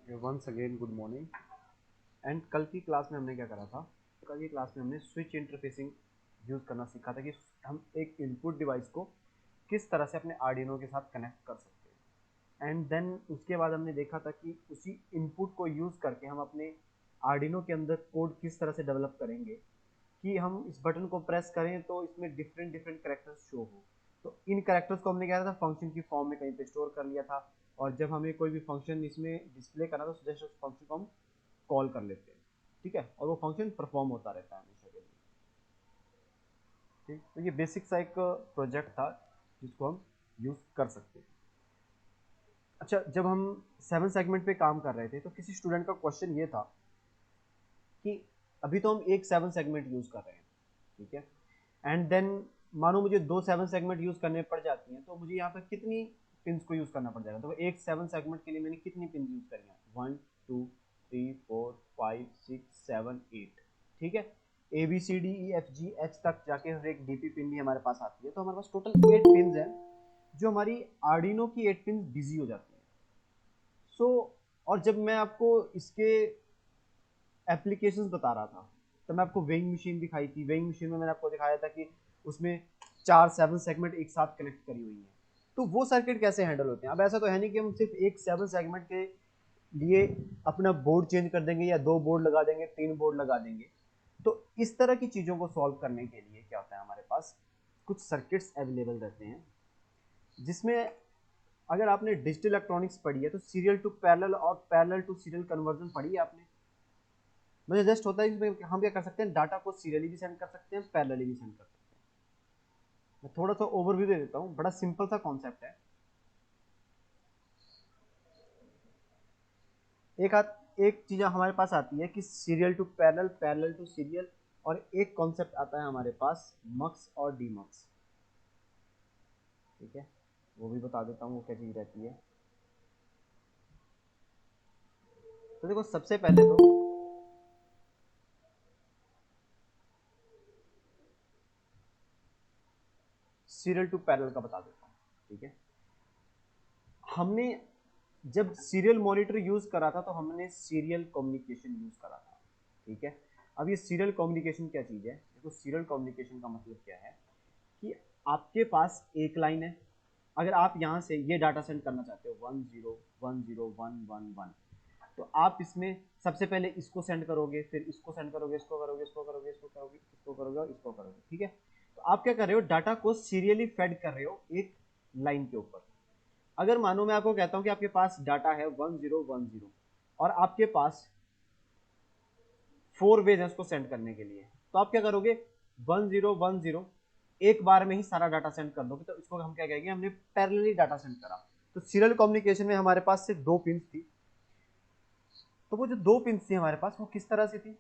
Once again good morning. And कल की class में हमने क्या करा था? कल की क्लास में हमने स्विच इंटरफेसिंग यूज़ करना सीखा था कि हम एक इनपुट डिवाइस को किस तरह से अपने आर्डिनो के साथ कनेक्ट कर सकते हैं। एंड देन उसके बाद हमने देखा था कि उसी इनपुट को यूज़ करके हम अपने आर्डिनो के अंदर कोड किस तरह से डेवलप करेंगे कि हम इस बटन को प्रेस करें तो इसमें डिफरेंट डिफरेंट कैरेक्टर्स शो हो। तो इन कैरेक्टर्स को हमने क्या था, फंक्शन की फॉर्म में कहीं पे स्टोर कर लिया था। और जब हमें कोई भी फंक्शन इसमें डिस्प्ले करना तो जस्ट उस फंक्शन को हम कॉल कर लेते हैं। ठीक है, और वो फंक्शन परफॉर्म होता रहता है हमेशा के लिए। ठीक, तो ये बेसिक सा एक प्रोजेक्ट था जिसको हम यूज कर सकते हैं। अच्छा, जब हम 7 सेगमेंट पे काम कर रहे थे तो किसी स्टूडेंट का क्वेश्चन ये था कि अभी तो हम एक 7 सेगमेंट यूज कर रहे हैं, ठीक है, एंड देन मानो मुझे 2 7 सेगमेंट यूज करने पड़ जाती हैं तो मुझे यहाँ पर कितनी पिंस को यूज करना पड़ जाएगा। तो एक 7 सेगमेंट के लिए मैंने कितनी पिंस यूज करी हैं? 1 2 3 4 5 6 7 8। ठीक है, ABCDEFGH तक जाके हर एक DP पिन भी हमारे पास आती है, तो हमारे पास टोटल 8 पिन है जो हमारी आर्डिनो की 8 पिन बिजी हो जाती है। सो और जब मैं आपको इसके एप्लीकेशंस बता रहा था तो मैं आपको वेइंग मशीन दिखाई थी। वेइंग मशीन में मैंने आपको दिखाया था कि उसमें 4 7 सेगमेंट एक साथ कनेक्ट करी हुई हैं। तो वो सर्किट कैसे हैंडल होते हैं? अब ऐसा तो है नहीं कि हम सिर्फ एक 7 सेगमेंट के लिए अपना बोर्ड चेंज कर देंगे या 2 बोर्ड लगा देंगे, 3 बोर्ड लगा देंगे। तो इस तरह की चीज़ों को सॉल्व करने के लिए क्या होता है, हमारे पास कुछ सर्किट्स अवेलेबल रहते हैं जिसमें अगर आपने डिजिटल इलेक्ट्रॉनिक्स पढ़ी है तो सीरियल टू पैरेलल और पैरेलल टू सीरियल कन्वर्जन पढ़ी है आपने? मुझे जस्ट होता है कि हम क्या कर सकते हैं, डाटा को सीरियली भी सेंड कर सकते हैं, पैरेलली भी सेंड कर सकते हैं। मैं थोड़ा सा ओवरव्यू दे देता हूँ, बड़ा सिंपल सा कॉन्सेप्ट है। एक चीज हमारे पास आती है कि serial to parallel, parallel to serial, और एक कॉन्सेप्ट आता है हमारे पास मक्स और डीमक्स। ठीक है, वो भी बता देता हूँ वो क्या चीज रहती है। तो देखो, सबसे पहले तो सीरियल टू पैरेलल का बता देता हूँ। ठीक है, हमने जब सीरियल मॉनिटर यूज करा था तो हमने सीरियल कम्युनिकेशन यूज करा था। ठीक है, अब ये सीरियल कम्युनिकेशन क्या चीज है? देखो, सीरियल कम्युनिकेशन का मतलब क्या है कि आपके पास एक लाइन है। अगर आप यहाँ से ये डाटा सेंड करना चाहते हो 10 10 1 1 1, तो आप इसमें सबसे पहले इसको सेंड करोगे, फिर इसको सेंड करोगे, इसको करोगे, इसको करोगे, इसको करोगे, इसको करोगे और इसको करोगे। ठीक है, तो आप क्या कर रहे हो, डाटा को सीरियली फेड कर रहे हो एक लाइन के ऊपर। अगर मानो मैं आपको कहता हूं कि आपके पास डाटा है 10 10 और आपके पास 4 वेज है उसको सेंड करने के लिए, तो आप क्या करोगे, 10 10 एक बार में ही सारा डाटा सेंड कर दोगे। तो इसको हम क्या कहेंगे, हमने पैरेलली डाटा सेंड करा। तो सीरियल कम्युनिकेशन में हमारे पास सिर्फ 2 पिन थी। तो वो जो 2 पिन थी हमारे पास, वो किस तरह से थी?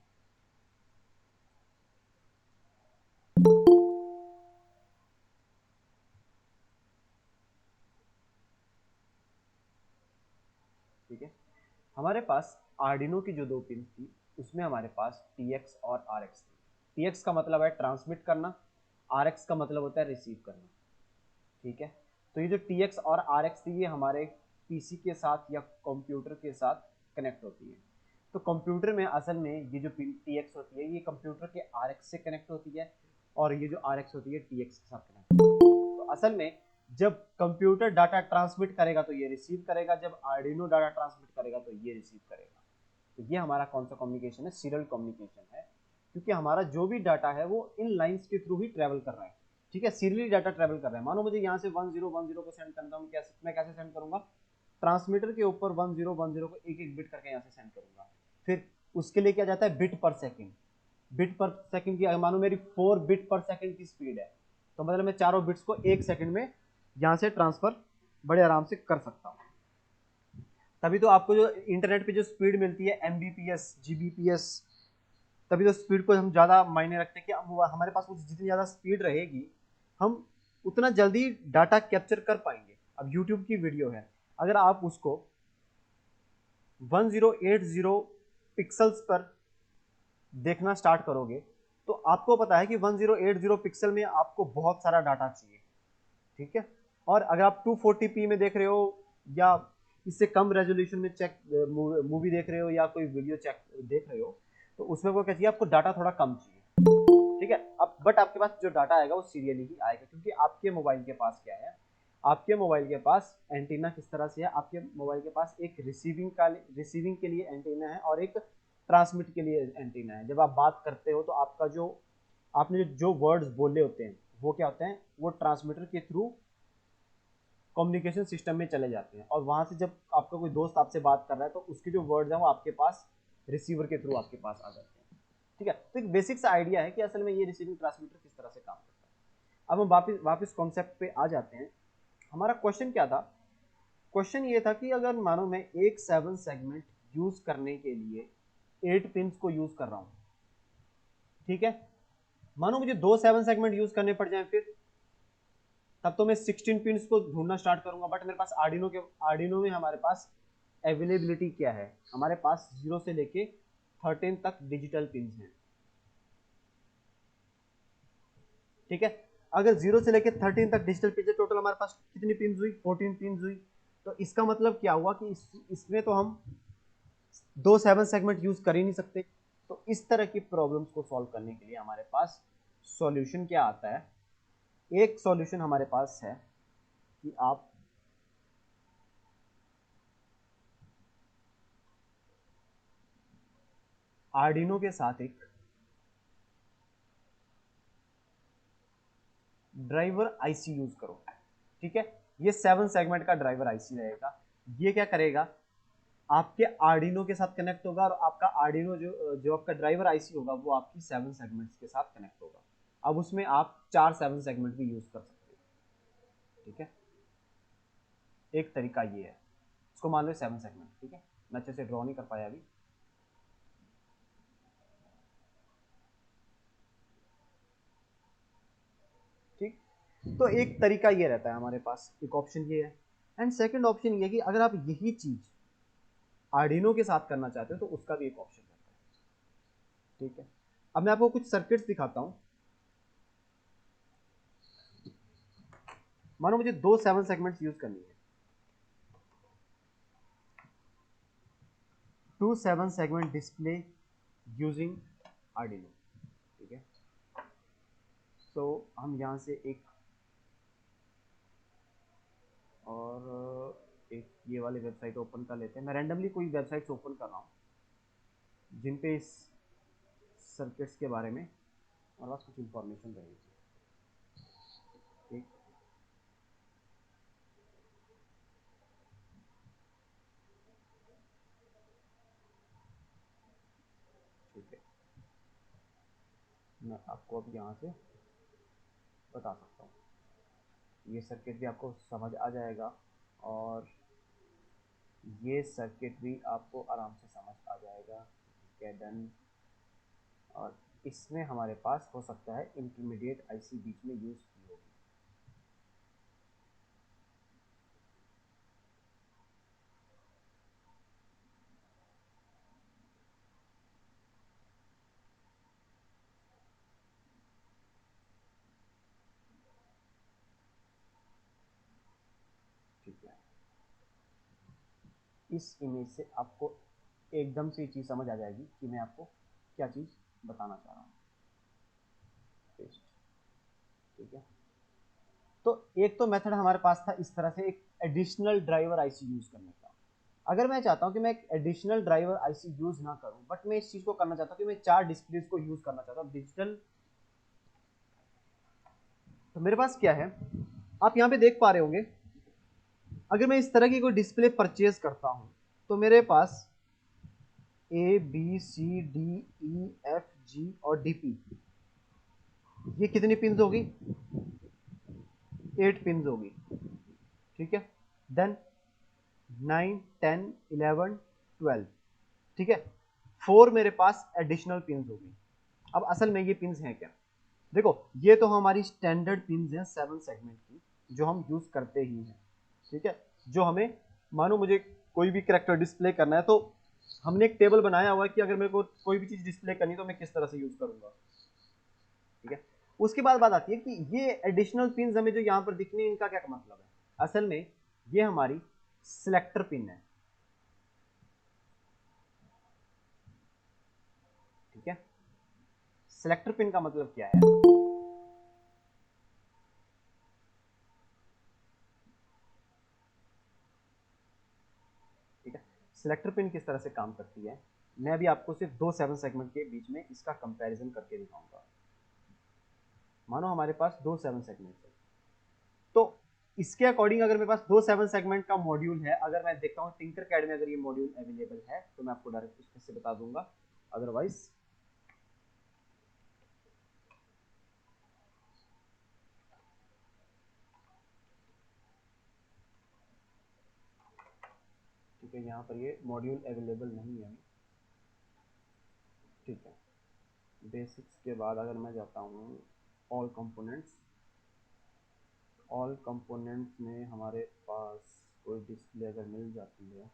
ठीक है, हमारे पास आर्डिनो की जो 2 पिन थी उसमें हमारे पास TX और RX थी। TX का मतलब है ट्रांसमिट करना, RX का मतलब होता है रिसीव करना। ठीक है, तो ये जो TX और RX थी ये हमारे PC के साथ या कंप्यूटर के साथ कनेक्ट होती है। तो कंप्यूटर में असल में ये जो पिन TX होती है ये कंप्यूटर के RX से कनेक्ट होती है, और ये जो RX होती है TX के साथ कनेक्ट होती है। तो असल में जब कंप्यूटर डाटा ट्रांसमिट करेगा तो ये रिसीव करेगा, जब आर्डिनो डाटा ट्रांसमिट करेगा तो ये रिसीव करेगा। तो ये हमारा कौन सा कम्युनिकेशन है? सीरियल कम्युनिकेशन है, क्योंकि हमारा जो भी डाटा है वो इन लाइंस के थ्रू ही ट्रेवल कर रहा है। ठीक है, सीरियली डाटा ट्रेवल कर रहा है। मानो मुझे यहाँ से 10 10 को सेंड करना, मैं कैसे सेंड करूंगा? ट्रांसमीटर के ऊपर 10 10 को एक एक बिट करके यहाँ से सेंड करूंगा। फिर उसके लिए क्या जाता है, बिट पर सेकेंड। बिट पर सेकेंड की मानो मेरी 4 बिट पर सेकेंड की स्पीड है, तो मतलब मैं चारों बिट्स को 1 सेकेंड में यहाँ से ट्रांसफर बड़े आराम से कर सकता हूँ। तभी तो आपको जो इंटरनेट पे जो स्पीड मिलती है MBPS GBPS, तभी तो स्पीड को हम ज़्यादा मायने रखते हैं कि हमारे पास जितनी ज़्यादा स्पीड रहेगी हम उतना जल्दी डाटा कैप्चर कर पाएंगे। अब यूट्यूब की वीडियो है, अगर आप उसको 1080 पिक्सल्स पर देखना स्टार्ट करोगे तो आपको पता है कि 1080 पिक्सल में आपको बहुत सारा डाटा चाहिए। ठीक है, और अगर आप 240p में देख रहे हो या इससे कम रेजोल्यूशन में चेक मूवी देख रहे हो या कोई वीडियो चेक देख रहे हो, तो उसमें वो क्या चाहिए, आपको डाटा थोड़ा कम चाहिए, ठीक है। अब बट आपके पास जो डाटा आएगा वो सीरियली ही आएगा, क्योंकि आपके मोबाइल के पास क्या है, आपके मोबाइल के पास एंटीना किस तरह से है, आपके मोबाइल के पास एक रिसीविंग के लिए एंटीना है और एक ट्रांसमिट के लिए एंटीना है। जब आप बात करते हो तो आपका जो आपने जो वर्ड्स बोले होते हैं वो क्या होते हैं, वो ट्रांसमीटर के थ्रू कम्युनिकेशन सिस्टम में चले जाते हैं, और वहां से जब आपका कोई दोस्त आपसे बात कर रहा है तो उसके जो वर्ड्स हैं वो आपके पास रिसीवर के थ्रू आपके पास आ जाते हैं, ठीक है। तो एक बेसिक सा आइडिया है कि असल में ये रिसीविंग ट्रांसमीटर किस तरह से काम करता है। अब हम वापस कॉन्सेप्ट पे आ जाते हैं। हमारा क्वेश्चन क्या था, क्वेश्चन ये था कि अगर मानो मैं एक 7 सेगमेंट यूज करने के लिए 8 पिंस को यूज कर रहा हूं, ठीक है, मानो मुझे 2 7 सेगमेंट यूज करने पड़ जाए, फिर तब तो मैं 16 पिंस को ढूंढना स्टार्ट करूंगा। बट मेरे पास आर्डिनो में हमारे पास अवेलेबिलिटी क्या है, हमारे पास 0 से लेके 13 तक डिजिटल पिंस हैं, ठीक है। अगर 0 से लेके 13 तक डिजिटल पिंस है, टोटल हमारे पास कितनी पिंस हुई, 14 पिंस हुई। तो इसका मतलब क्या हुआ कि इसमें तो हम 2 7 सेगमेंट यूज कर ही नहीं सकते। तो इस तरह की प्रॉब्लम्स को सॉल्व करने के लिए हमारे पास सॉल्यूशन क्या आता है, एक सॉल्यूशन हमारे पास है कि आप आर्डिनो के साथ एक ड्राइवर आईसी यूज करो, ठीक है। ये 7 सेगमेंट का ड्राइवर आईसी रहेगा। ये क्या करेगा, आपके आर्डिनो के साथ कनेक्ट होगा, और आपका आर्डिनो जो जो आपका ड्राइवर आईसी होगा वो आपकी 7 सेगमेंट्स के साथ कनेक्ट होगा। अब उसमें आप 4 7 सेगमेंट भी यूज कर सकते हो, ठीक है। एक तरीका ये है, इसको मान लो 7 सेगमेंट, ठीक है। मैं अच्छे से ड्रॉ नहीं कर पाया अभी। ठीक, तो एक तरीका ये रहता है हमारे पास, एक ऑप्शन ये है। एंड सेकंड ऑप्शन ये है कि अगर आप यही चीज आर्डिनो के साथ करना चाहते हो तो उसका भी एक ऑप्शन रहता है, ठीक है। अब मैं आपको कुछ सर्किट्स दिखाता हूं। मानो मुझे 2 7 सेगमेंट्स यूज करनी है, 2 7 सेगमेंट डिस्प्ले यूजिंग आर्डिनो, ठीक है। तो हम यहां से एक और एक ये वाली वेबसाइट ओपन कर लेते हैं। मैं रैंडमली कोई वेबसाइट्स ओपन कर रहा हूँ जिन पे इस सर्किट्स के बारे में हमारे पास कुछ इंफॉर्मेशन रहेगी, ठीक। ठीक है, मैं आपको अब यहाँ से बता सकता हूँ, ये सर्किट भी आपको समझ आ जाएगा और ये सर्किट भी आपको आराम से समझ आ जाएगा। ठीक है, डन। और इसमें हमारे पास हो सकता है इंटरमीडिएट आईसी बीच में यूज़ की होगी। ठीक है, इस इमेज से आपको एकदम से चीज़ समझ आ जाएगी कि मैं आपको क्या चीज़ बताना चाह रहा हूँ। पेस्ट, ठीक है। तो एक तो मेथड हमारे पास था इस तरह से एक एडिशनल ड्राइवर आईसी यूज करने का। अगर मैं चाहता हूं कि मैं एक एडिशनल ड्राइवर आईसी यूज ना करूं, बट मैं इस चीज को करना चाहता हूं कि मैं 4 डिस्प्लेस को यूज करना चाहता हूं डिजिटल, तो मेरे पास क्या है, आप यहां पे देख पा रहे होंगे। अगर मैं इस तरह की कोई डिस्प्ले परचेज करता हूं तो मेरे पास A B C D E F G और डी पी, ये कितनी पिन होगी, 8 पिन होगी, ठीक है। देन 9 10 11 12, ठीक है। 4 मेरे पास एडिशनल पिन होगी। अब असल में ये पिन हैं क्या, देखो ये तो हमारी स्टैंडर्ड पिन हैं 7 सेगमेंट की जो हम यूज करते ही हैं, ठीक है। जो हमें मानो मुझे कोई भी कैरेक्टर डिस्प्ले करना है तो हमने एक टेबल बनाया हुआ है कि अगर मेरे को कोई भी चीज डिस्प्ले करनी है तो मैं किस तरह से यूज करूंगा, ठीक है। उसके बाद बात आती है कि ये एडिशनल पिन हमें जो यहाँ पर दिखनी है इनका क्या मतलब है। असल में ये हमारी सिलेक्टर पिन है, ठीक है। सिलेक्टर पिन का मतलब क्या है? ठीक है, सिलेक्टर पिन किस तरह से काम करती है, मैं अभी आपको सिर्फ दो 7 सेगमेंट के बीच में इसका कंपैरिजन करके दिखाऊंगा। मानो हमारे पास दो 7 सेगमेंट है, तो इसके अकॉर्डिंग अगर मेरे पास दो 7 सेगमेंट का मॉड्यूल है, अगर मैं देखता हूँ टिंकरकैड में अगर ये मॉड्यूल अवेलेबल है तो मैं आपको डायरेक्ट उसमें से बता दूंगा, अदरवाइज ठीक है, यहाँ पर ये मॉड्यूल अवेलेबल नहीं है। ठीक है, बेसिक्स के बाद अगर मैं जाता हूँ ऑल कंपोनेंट्स, ऑल कंपोनेंट्स में हमारे पास कोई डिस्प्ले अगर मिल जाती है,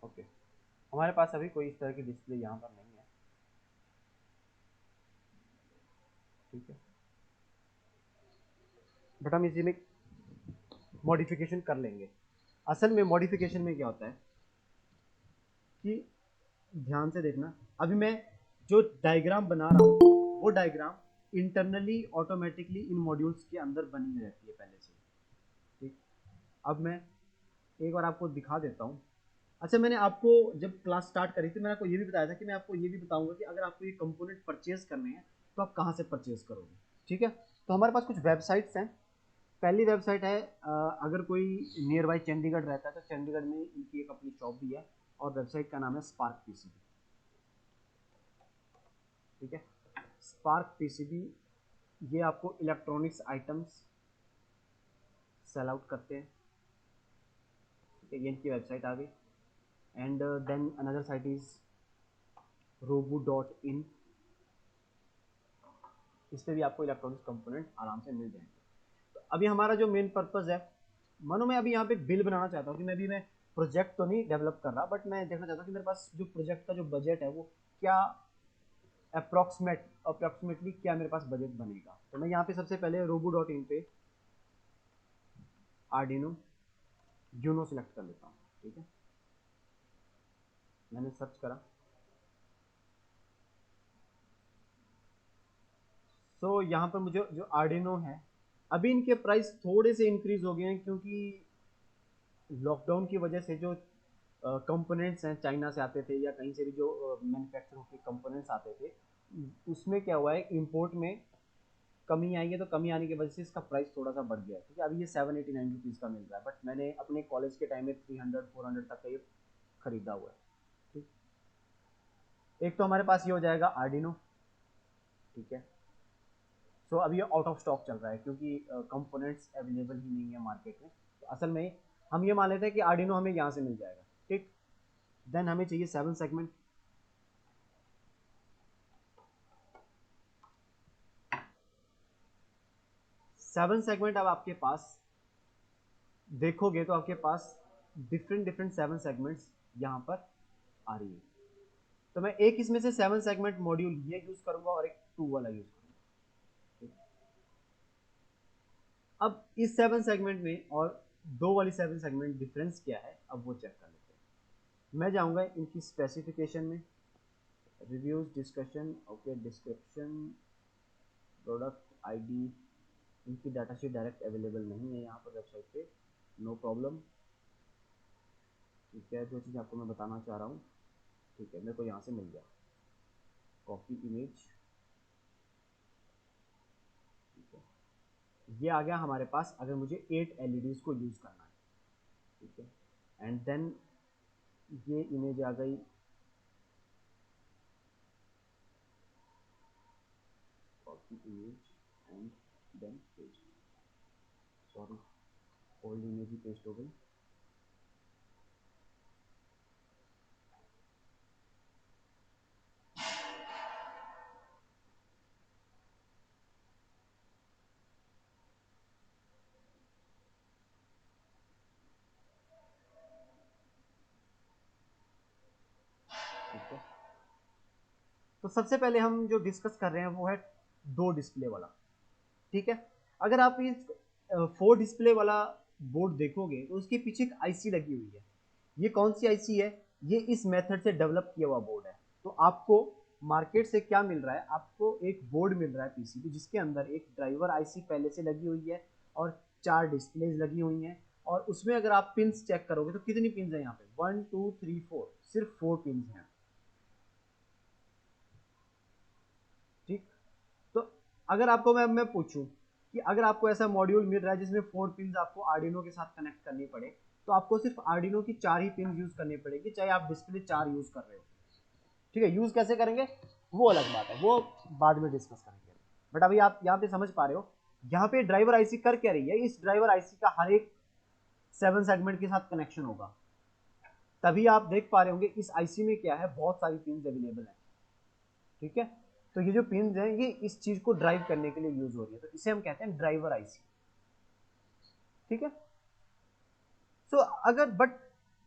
ओके, हमारे पास अभी कोई इस तरह की डिस्प्ले यहाँ पर नहीं है, ठीक है, बट हम इसी में मॉडिफिकेशन कर लेंगे। असल में मॉडिफिकेशन में क्या होता है कि ध्यान से देखना, अभी मैं जो डायग्राम बना रहा हूँ वो डायग्राम इंटरनली ऑटोमेटिकली इन मॉड्यूल्स के अंदर बनी रहती है पहले से, ठीक। अब मैं एक बार आपको दिखा देता हूँ। अच्छा, मैंने आपको जब क्लास स्टार्ट करी थी मैंने आपको ये भी बताया था कि मैं आपको ये भी बताऊंगा कि अगर आपको ये कंपोनेंट परचेज करने हैं तो आप कहाँ से परचेज करोगे, ठीक है। तो हमारे पास कुछ वेबसाइट्स हैं। पहली वेबसाइट है, अगर कोई नियर बाई चंडीगढ़ रहता है तो चंडीगढ़ में इनकी एक अपनी शॉप भी है, और वेबसाइट का नाम है स्पार्क पीसीबी, ठीक है। स्पार्क पीसीबी ये आपको इलेक्ट्रॉनिक्स आइटम्स सेल आउट करते हैं, ठीक है, ये इनकी वेबसाइट आ गई। And then another site is robo.in, इस पे भी आपको इलेक्ट्रॉनिक्स कंपोनेंट आराम से मिल जाएंगे। तो अभी हमारा जो मेन पर्पज है, मानो मैं अभी यहाँ पे एक बिल बनाना चाहता हूँ कि मैं प्रोजेक्ट तो नहीं डेवलप कर रहा, बट मैं देखना चाहता हूँ कि मेरे पास जो प्रोजेक्ट का जो बजट है वो क्या अप्रोक्सीमेटली क्या मेरे पास बजट बनेगा। तो मैं यहाँ पे सबसे पहले robo.in पे आर्डिनो यूनो सेलेक्ट कर लेता हूँ, ठीक है। मैंने सर्च करा, तो यहाँ पर मुझे जो आर्डिनो है, अभी इनके प्राइस थोड़े से इंक्रीज हो गए हैं क्योंकि लॉकडाउन की वजह से जो कंपोनेंट्स हैं चाइना से आते थे या कहीं से भी जो मैन्युफैक्चर के कंपोनेंट्स आते थे, उसमें क्या हुआ है इंपोर्ट में कमी आई है, तो कमी आने की वजह से इसका प्राइस थोड़ा सा बढ़ गया है, ठीक है। अभी ये 789 रुपीज़ का मिल रहा है, बट मैंने अपने कॉलेज के टाइम में 300 400 तक का ये खरीदा हुआ है, ठीक। एक तो हमारे पास ये हो जाएगा आर्डिनो, ठीक है। सो अभी ये आउट ऑफ स्टॉक चल रहा है क्योंकि कंपोनेंट्स अवेलेबल ही नहीं है मार्केट में, तो असल में हम ये मान लेते हैं कि आर्डिनो हमें यहाँ से मिल जाएगा, ठीक। देन हमें चाहिए 7 सेगमेंट, 7 सेगमेंट। अब आपके पास देखोगे तो आपके पास डिफरेंट डिफरेंट 7 सेगमेंट्स यहाँ पर आ रही है, तो मैं एक इसमें से 7 सेगमेंट मॉड्यूल ये यूज करूंगा और एक 2 वाला यूज करूंगा। अब इस 7 सेगमेंट में और दो वाली 7 सेगमेंट डिफरेंस क्या है, अब वो चेक कर लेते हैं। मैं जाऊंगा इनकी स्पेसिफिकेशन में, reviews, discussion, okay, description, product ID, इनकी डाटा शीट डायरेक्ट अवेलेबल नहीं है यहाँ पर वेबसाइट पे, नो प्रॉब्लम, ठीक है। जो चीज़ आपको मैं बताना चाह रहा हूँ, ठीक है, मेरे को यहाँ से मिल गया, कॉपी इमेज, ठीक है। ये आ गया हमारे पास अगर मुझे 8 LEDs को यूज़ करना है, ठीक है। एंड देन ये इमेज आ गई, copy image and then paste, sorry, old image ही पेस्ट हो गई। तो सबसे पहले हम जो डिस्कस कर रहे हैं वो है 2 डिस्प्ले वाला, ठीक है। अगर आप इस 4 डिस्प्ले वाला बोर्ड देखोगे तो उसके पीछे एक आईसी लगी हुई है। ये कौन सी आईसी है? ये इस मेथड से डेवलप किया हुआ बोर्ड है। तो आपको मार्केट से क्या मिल रहा है? आपको एक बोर्ड मिल रहा है पीसीबी, जिसके अंदर एक ड्राइवर आईसी पहले से लगी हुई है और 4 डिस्प्लेज लगी हुई हैं। और उसमें अगर आप पिंस चेक करोगे तो कितनी पिंस है यहाँ पे? 1 2 3 4, सिर्फ 4 पिंस हैं, ठीक। तो अगर आपको मैं पूछूं कि अगर आपको ऐसा मॉड्यूल मिल रहा है जिसमें 4 पिंस आपको आर्डिनो के साथ कनेक्ट करनी पड़े, तो आपको सिर्फ आर्डिनो की 4 ही पिन यूज करनी पड़ेगी, चाहे आप डिस्प्ले 4 यूज कर रहे हो, ठीक है। यूज कैसे करेंगे वो अलग बात है, वो बाद में डिस्कस करेंगे। बट अभी आप यहाँ पे समझ पा रहे हो यहाँ पे ड्राइवर आईसी कर क्या रही है? इस ड्राइवर आईसी का हर एक 7 सेगमेंट के साथ कनेक्शन होगा। तभी आप देख पा रहे होंगे इस आईसी में क्या है, बहुत सारी पिन अवेलेबल है, ठीक है। तो ये जो पिन है ये इस चीज को ड्राइव करने के लिए यूज हो रही है, तो इसे हम कहते हैं ड्राइवर आईसी, ठीक है। सो अगर बट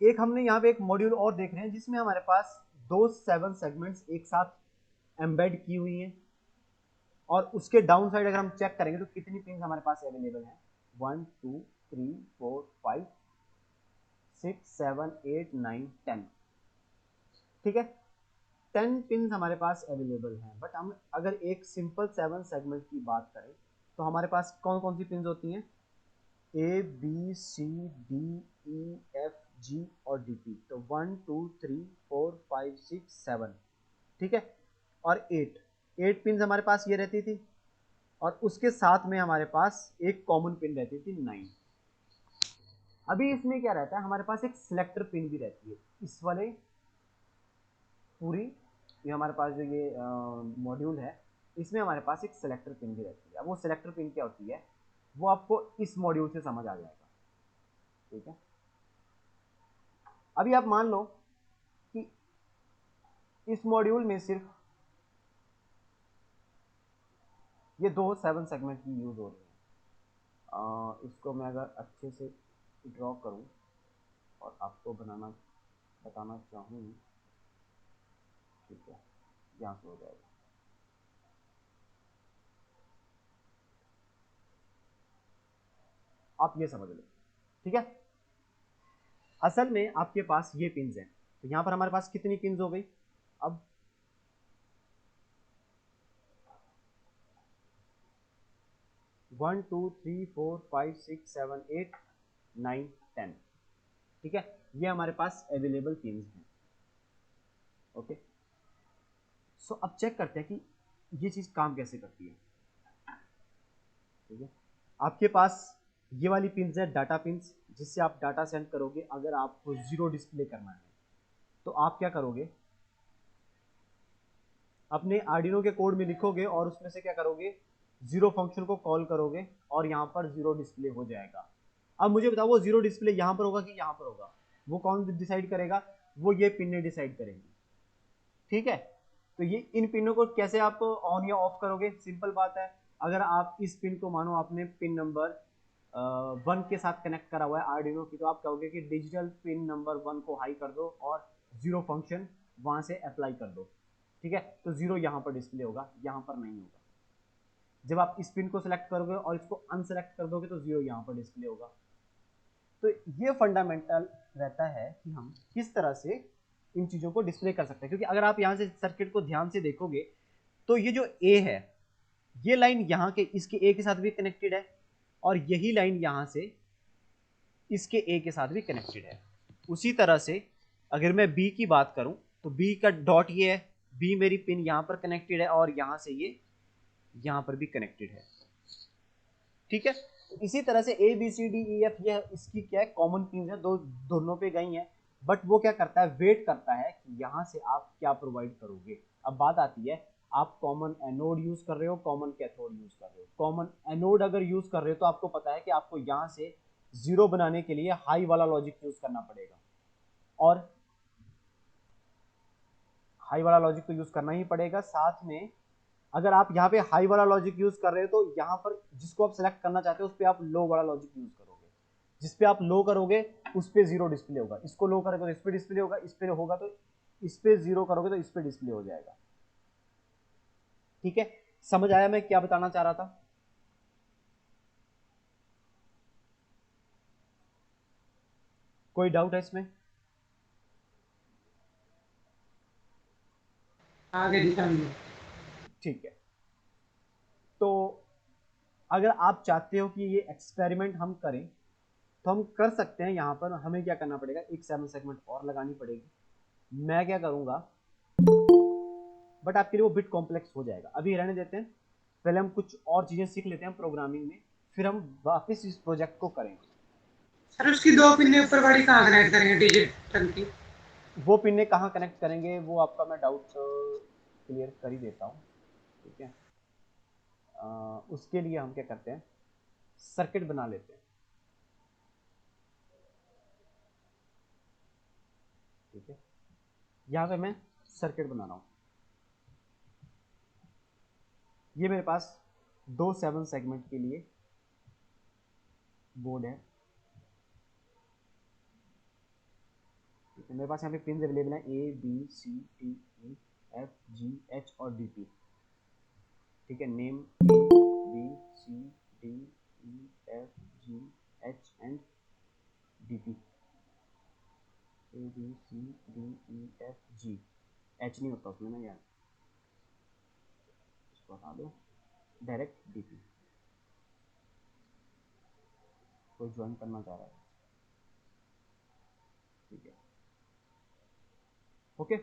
एक हमने यहाँ पे एक मॉड्यूल और देख रहे हैं जिसमें हमारे पास 2 7 सेगमेंट्स एक साथ एम्बेड की हुई हैं, और उसके डाउन साइड अगर हम चेक करेंगे तो कितनी पिन हमारे पास अवेलेबल है? 1 2 3 4 5 6 7 8 9 10, ठीक है। 10 पिन हमारे पास अवेलेबल हैं। बट हम अगर एक सिंपल 7 सेगमेंट की बात करें तो हमारे पास कौन कौन सी पिन होती हैं? A B C D E F G और डी पी। तो 1 2 3 4 5 6 7, ठीक है। और 8 पिन हमारे पास ये रहती थी, और उसके साथ में हमारे पास एक कॉमन पिन रहती थी 9। अभी इसमें क्या रहता है, हमारे पास एक सिलेक्टर पिन भी रहती है इस वाले पूरी, ये हमारे पास जो ये मॉड्यूल है इसमें हमारे पास एक सिलेक्टर पिन भी रहती है। अब वो सिलेक्टर पिन क्या होती है वो आपको इस मॉड्यूल से समझ आ जाएगा, ठीक है। अभी आप मान लो कि इस मॉड्यूल में सिर्फ ये 2 7 सेगमेंट की यूज हो रही है। इसको मैं अगर अच्छे से ड्रॉ करूं और आपको बताना चाहूँ, ठीक है, यहाँ से हो जाएगा। आप ये समझ लो, ठीक है। असल में आपके पास ये पिंस हैं, तो यहाँ पर हमारे पास कितनी पिंस हो गई? अब 1 2 3 4 5 6 7 8 9 10, ठीक है। ये हमारे पास अवेलेबल पिंस हैं, ओके। सो अब चेक करते हैं कि ये चीज काम कैसे करती है, ठीक है। आपके पास ये वाली पिंस है डाटा पिंस, जिससे आप डाटा सेंड करोगे। अगर आपको 0 डिस्प्ले करना है तो आप क्या करोगे, अपने आर्डिनो के कोड में लिखोगे और उसमें से क्या करोगे, 0 फंक्शन को कॉल करोगे और यहाँ पर 0 डिस्प्ले हो जाएगा। अब मुझे बताओ वो 0 डिस्प्ले यहाँ पर होगा कि यहाँ पर होगा? वो कौन डिसाइड करेगा? वो ये पिन डिसाइड करेंगी, ठीक है। तो ये इन पिनों को कैसे आप ऑन या ऑफ करोगे? सिंपल बात है, अगर आप इस पिन को मानो आपने पिन नंबर 1 के साथ कनेक्ट करा हुआ है आर्डिनो की, तो आप कहोगे कि डिजिटल पिन नंबर 1 को हाई कर दो और 0 फंक्शन वहां से अप्लाई कर दो, ठीक है। तो 0 यहाँ पर डिस्प्ले होगा, यहाँ पर नहीं होगा। जब आप इस पिन को सिलेक्ट करोगे और इसको अनसेलेक्ट कर दोगे तो 0 यहाँ पर डिस्प्ले होगा। तो ये फंडामेंटल रहता है कि हम किस तरह से इन चीज़ों को डिस्प्ले कर सकते हैं। क्योंकि अगर आप यहाँ से सर्किट को ध्यान से देखोगे तो ये जो ए है, ये लाइन यहाँ के इसके ए के साथ भी कनेक्टेड है, और यही लाइन यहाँ से इसके ए के साथ भी कनेक्टेड है। उसी तरह से अगर मैं बी की बात करूं तो बी का डॉट ये है, बी मेरी पिन यहाँ पर कनेक्टेड है और यहाँ से ये यहाँ पर भी कनेक्टेड है, ठीक है। इसी तरह से A B C D E F, ये इसकी क्या है, कॉमन पिन है, दोनों पे गई है। बट वो क्या करता है, वेट करता है कि यहाँ से आप क्या प्रोवाइड करोगे। अब बात आती है, आप कॉमन एनोड यूज कर रहे हो, कॉमन कैथोड यूज कर रहे हो। कॉमन एनोड अगर यूज कर रहे हो तो आपको पता है कि आपको यहाँ से 0 बनाने के लिए हाई वाला लॉजिक यूज करना पड़ेगा, और हाई वाला लॉजिक तो यूज करना ही पड़ेगा। साथ में अगर आप यहाँ पे हाई वाला लॉजिक यूज कर रहे हो तो यहाँ पर जिसको आप सेलेक्ट करना चाहते हो उस पर आप लो वाला लॉजिक यूज करोगे। जिस पे आप लो करोगे उस पे 0 डिस्प्ले होगा, इसको लो करोगे तो इस पे डिस्प्ले होगा, इस पे होगा तो इस पे 0 करोगे तो इस पे डिस्प्ले हो जाएगा, ठीक है, समझ आया मैं क्या बताना चाह रहा था? कोई डाउट है इसमें? आगे दिखाइए। ठीक है, तो अगर आप चाहते हो कि ये एक्सपेरिमेंट हम करें तो हम कर सकते हैं। यहाँ पर हमें क्या करना पड़ेगा, एक 7 सेगमेंट और लगानी पड़ेगी। मैं क्या करूंगा, बट आपके लिए वो बिट कॉम्प्लेक्स हो जाएगा, अभी रहने देते हैं। पहले हम कुछ और चीजें सीख लेते हैं प्रोग्रामिंग में, फिर हम वापस इस प्रोजेक्ट को करेंगे। सर उसकी 2 पिन्ने ऊपर वाली कहाँ कनेक्ट करेंगे डिजिटल की? वो पिने कहाँ कनेक्ट करेंगे वो आपका मैं डाउट क्लियर कर ही देता हूँ। ठीक है, उसके लिए हम क्या करते हैं, सर्किट बना लेते हैं। ठीक है, यहाँ पे मैं सर्किट बना रहा हूँ। ये मेरे पास 2 7 सेगमेंट के लिए बोर्ड है। ठीक है, मेरे पास यहाँ पे पिन अवेलेबल है A B C D E F G H और डी पी। ठीक है, name A B C D E F G H and D P. A B C D E F G, H नहीं होता उसमें ना यार, इसको हटा दो, डायरेक्ट डी पी। कोई ज्वाइन करना चाह रहा है? ठीक है, okay,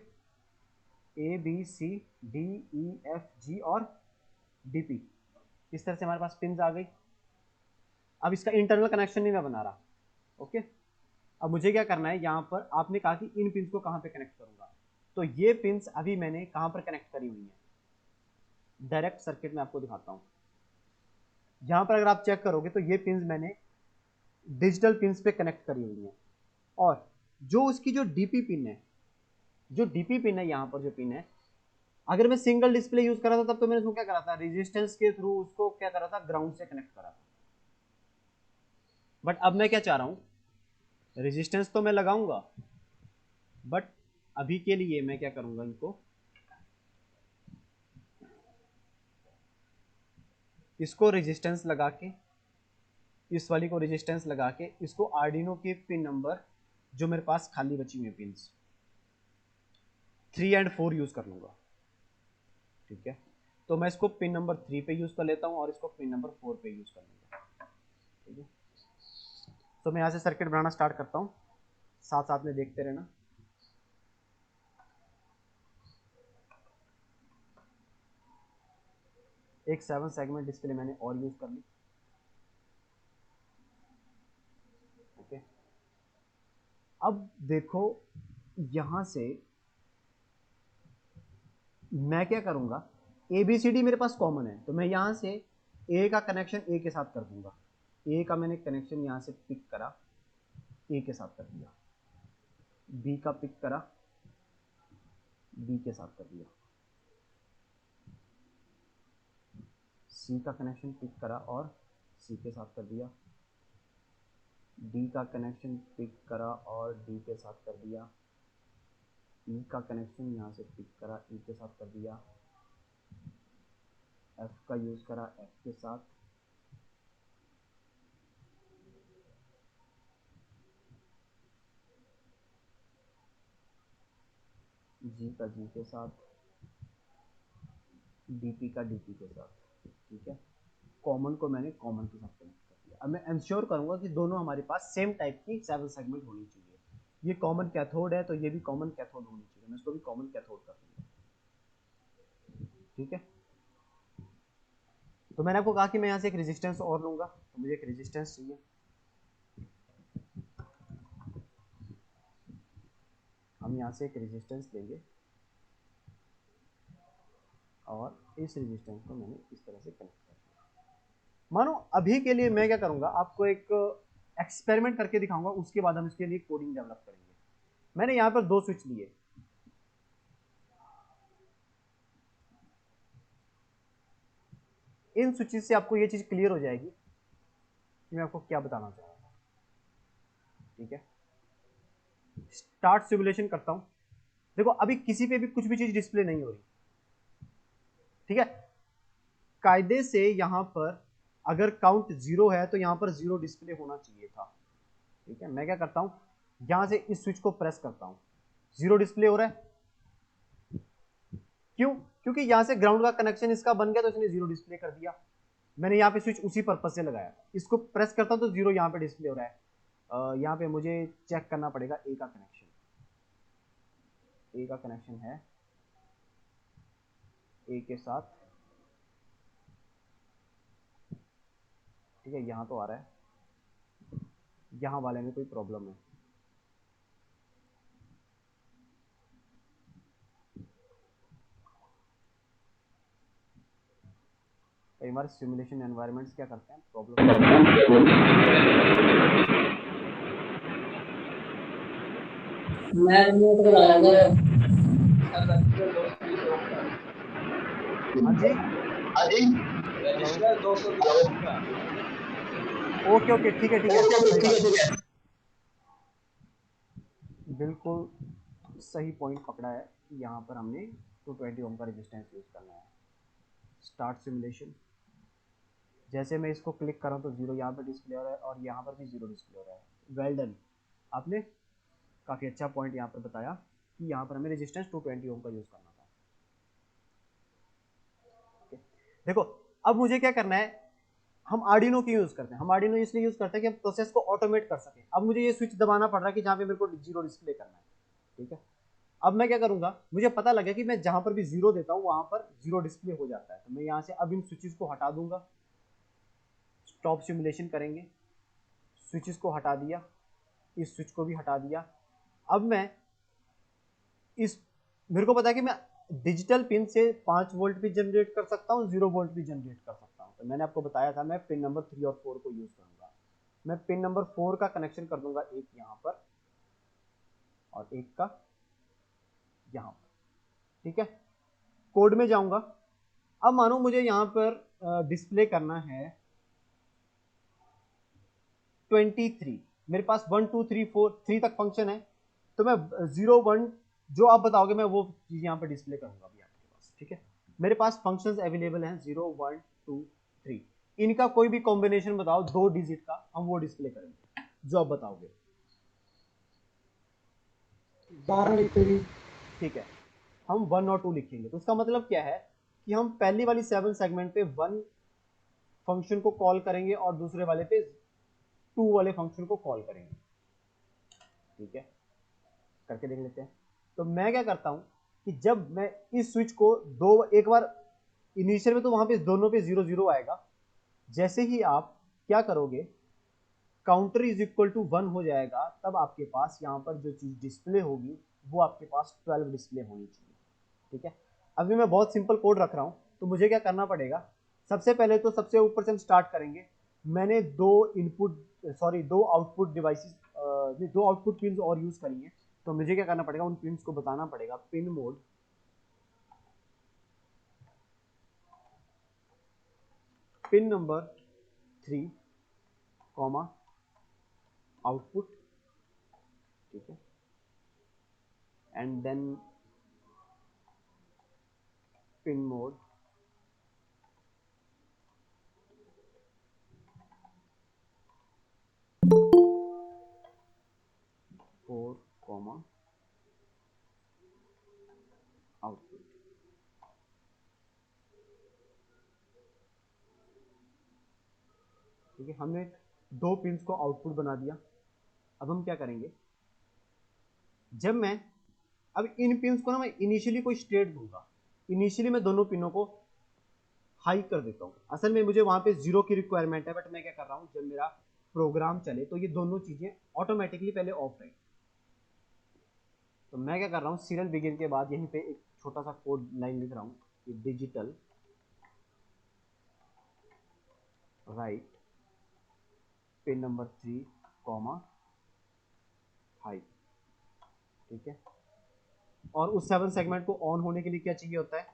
A B C D E F G और डी पी। इस तरह से हमारे पास पिन आ गई। अब इसका इंटरनल कनेक्शन नहीं मैं बना रहा। ओके, अब मुझे क्या करना है, यहाँ पर आपने कहा कि इन पिंस को कहाँ पे कनेक्ट करूंगा, तो ये पिंस अभी मैंने कहाँ पर कनेक्ट करी हुई है, डायरेक्ट सर्किट में आपको दिखाता हूँ। यहाँ पर अगर आप चेक करोगे तो ये पिंस मैंने डिजिटल पिंस पे कनेक्ट करी हुई है। और जो उसकी जो डीपी पिन है, जो डीपी पिन है, यहाँ पर जो पिन है, अगर मैं सिंगल डिस्प्ले यूज करा था तब तो मैंने उसको क्या करा था, रेजिस्टेंस के थ्रू उसको क्या करा था, ग्राउंड से कनेक्ट करा था। बट अब मैं क्या चाह रहा हूँ, रेजिस्टेंस तो मैं लगाऊंगा, बट अभी के लिए मैं क्या करूंगा, इनको इसको रेजिस्टेंस लगा के, इस वाली को रेजिस्टेंस लगा के, इसको आर्डिनो के पिन नंबर जो मेरे पास खाली बची हुई पिन 3 एंड 4 यूज कर लूंगा। ठीक है, तो मैं इसको पिन नंबर 3 पे यूज कर लेता हूँ और इसको पिन नंबर 4 पे यूज कर लूंगा। ठीक है, तो मैं यहाँ से सर्किट बनाना स्टार्ट करता हूँ, साथ साथ में देखते रहना। एक 7 सेगमेंट डिस्प्ले मैंने और यूज कर ली। ओके, अब देखो यहां से मैं क्या करूंगा, ए बी सी डी मेरे पास कॉमन है, तो मैं यहां से ए का कनेक्शन ए के साथ कर दूंगा। ए का मैंने कनेक्शन यहां से पिक करा, ए के साथ कर दिया। बी का पिक करा, बी के साथ कर दिया। सी का कनेक्शन पिक करा और सी के साथ कर दिया। डी का कनेक्शन पिक करा और डी के साथ कर दिया। ई का कनेक्शन यहाँ से पिक करा, ई के साथ कर दिया। एफ का यूज़ करा, एफ के साथ। जी का जी के साथ, डीपी का डीपी के साथ। ठीक है, कॉमन को मैंने कॉमन के साथ कनेक्ट कर दिया। अब मैं इंश्योर करूंगा कि दोनों हमारे पास सेम टाइप की 7 सेगमेंट होनी चाहिए। ये कॉमन कैथोड है तो ये भी कॉमन कैथोड होनी चाहिए, मैं इसको भी कॉमन कैथोड कर दूंगा। ठीक है, तो मैंने आपको कहा कि मैं यहाँ से एक रेजिस्टेंस और लूंगा, तो मुझे एक रेजिस्टेंस चाहिए। हम यहाँ से एक रेजिस्टेंस लेंगे और इस रेजिस्टेंस को मैंने इस तरह से कनेक्ट कर दिया। मानो अभी के लिए मैं क्या करूंगा, आपको एक एक्सपेरिमेंट करके दिखाऊंगा, उसके बाद हम इसके लिए कोडिंग डेवलप करेंगे। मैंने यहाँ पर 2 स्विच लिए। इन स्विचेस से आपको ये चीज क्लियर हो जाएगी कि मैं आपको क्या बताना चाह रहा हूँ। ठीक है, स्टार्ट सिमुलेशन करता हूँ। देखो अभी किसी पे भी कुछ भी चीज डिस्प्ले नहीं हो रही। ठीक है, कायदे से यहाँ पर अगर काउंट 0 है तो यहाँ पर 0 डिस्प्ले होना चाहिए था। ठीक है, मैं क्या करता हूँ, यहाँ से इस स्विच को प्रेस करता हूँ, 0 डिस्प्ले हो रहा है। क्यों? क्योंकि यहाँ से ग्राउंड का कनेक्शन इसका बन गया तो इसने 0 डिस्प्ले कर दिया। मैंने यहाँ पे स्विच उसी पर्पज से लगाया। इसको प्रेस करता हूँ तो 0 यहाँ पे डिस्प्ले हो रहा है। यहाँ पे मुझे चेक करना पड़ेगा ए का कनेक्शन। ए का कनेक्शन है ए के साथ, ठीक है, यहाँ तो आ रहा है, यहाँ वाले में कोई प्रॉब्लम है। कई बार सिमुलेशन एनवायरनमेंट्स क्या करते हैं, प्रॉब्लम। हाँ जी, ओके ओके, ठीक है ठीक है, सही बात, बिल्कुल सही पॉइंट पकड़ा है कि यहाँ पर हमने 220 ओम का रेजिस्टेंस यूज करना है। स्टार्ट सिमुलेशन, जैसे मैं इसको क्लिक कर रहा हूँ तो 0 यहाँ पर डिस्प्ले हो रहा है और यहाँ पर भी 0 डिस्प्ले हो रहा है। वेल डन, आपने काफ़ी अच्छा पॉइंट यहाँ पर बताया कि यहाँ पर हमें रेजिस्टेंस 220 ओम का यूज़ करना था। देखो अब मुझे क्या करना है, हम आर्डिनो की यूज़ करते हैं। हम आर्डिनो इसलिए यूज़ करते हैं कि हम प्रोसेस को ऑटोमेट कर सकें। अब मुझे ये स्विच दबाना पड़ रहा है कि जहाँ पे मेरे को 0 डिस्प्ले करना है। ठीक है, अब मैं क्या करूँगा, मुझे पता लगा कि मैं जहाँ पर भी 0 देता हूँ वहाँ पर 0 डिस्प्ले हो जाता है। तो मैं यहाँ से अब इन स्विचेस को हटा दूंगा, स्टॉप सिमुलेशन करेंगे, स्विचेस को हटा दिया, इस स्विच को भी हटा दिया। अब मैं इस, मेरे को पता है कि मैं डिजिटल पिन से 5 वोल्ट भी जनरेट कर सकता हूँ, 0 वोल्ट भी जनरेट कर सकता हूँ। तो मैंने आपको बताया था मैं पिन नंबर 3 और 4 को यूज करूंगा। मैं पिन नंबर 4 का कनेक्शन कर दूंगा, एक यहाँ पर और एक का यहाँ पर। ठीक है, कोड में जाऊंगा। अब मानो मुझे यहाँ पर डिस्प्ले करना है 23, मेरे पास 1 2 3 4 3 तक फंक्शन है, तो मैं 0 1 जो आप बताओगे मैं वो चीज यहाँ पर डिस्प्ले करूंगा अभी आपके पास। ठीक है, मेरे पास फंक्शंस अवेलेबल हैं 0 1 2 3, इनका कोई भी कॉम्बिनेशन बताओ 2 डिजिट का, हम वो डिस्प्ले करेंगे जो आप बताओगे। 12 लिखेंगे। ठीक है, हम 1 और 2 लिखेंगे। तो उसका मतलब क्या है कि हम पहली वाली 7 सेगमेंट पे 1 फंक्शन को कॉल करेंगे और दूसरे वाले पे 2 वाले फंक्शन को कॉल करेंगे। ठीक है, करके देख लेते हैं। तो मैं क्या करता हूं कि जब मैं इस स्विच को दो, एक बार इनिशियल में तो वहां पे दोनों पे 0 0 आएगा। जैसे ही आप क्या करोगे, काउंटर इज इक्वल टू 1 हो जाएगा, तब आपके पास यहाँ पर जो चीज डिस्प्ले होगी वो आपके पास 12 डिस्प्ले होनी चाहिए। ठीक है, अभी मैं बहुत सिंपल कोड रख रहा हूँ। तो मुझे क्या करना पड़ेगा, सबसे पहले तो सबसे ऊपर से हम स्टार्ट करेंगे। मैंने दो आउटपुट डिवाइसेस, दो आउटपुट पिन और यूज करी है। तो मुझे क्या करना पड़ेगा, उन पिन्स को बताना पड़ेगा pin mode pin number 3 comma output. ठीक है, and then pin mode four comma output. ठीक है, हमने दो पिन्स को आउटपुट बना दिया। अब हम क्या करेंगे, जब मैं अब इन पिन्स को ना मैं इनिशियली कोई स्टेट दूंगा। इनिशियली मैं दोनों पिनों को हाई कर देता हूँ। असल में मुझे वहां पे 0 की रिक्वायरमेंट है, बट मैं क्या कर रहा हूँ, जब मेरा प्रोग्राम चले तो ये दोनों चीजें ऑटोमेटिकली पहले ऑफ रहें। तो मैं क्या कर रहा हूँ, सीरियल बिगिन के बाद यहीं पे एक छोटा सा कोड लाइन लिख रहा हूँ कि digital right pin number 3 comma high. ठीक है, और उस 7 सेगमेंट को ऑन होने के लिए क्या चाहिए होता है,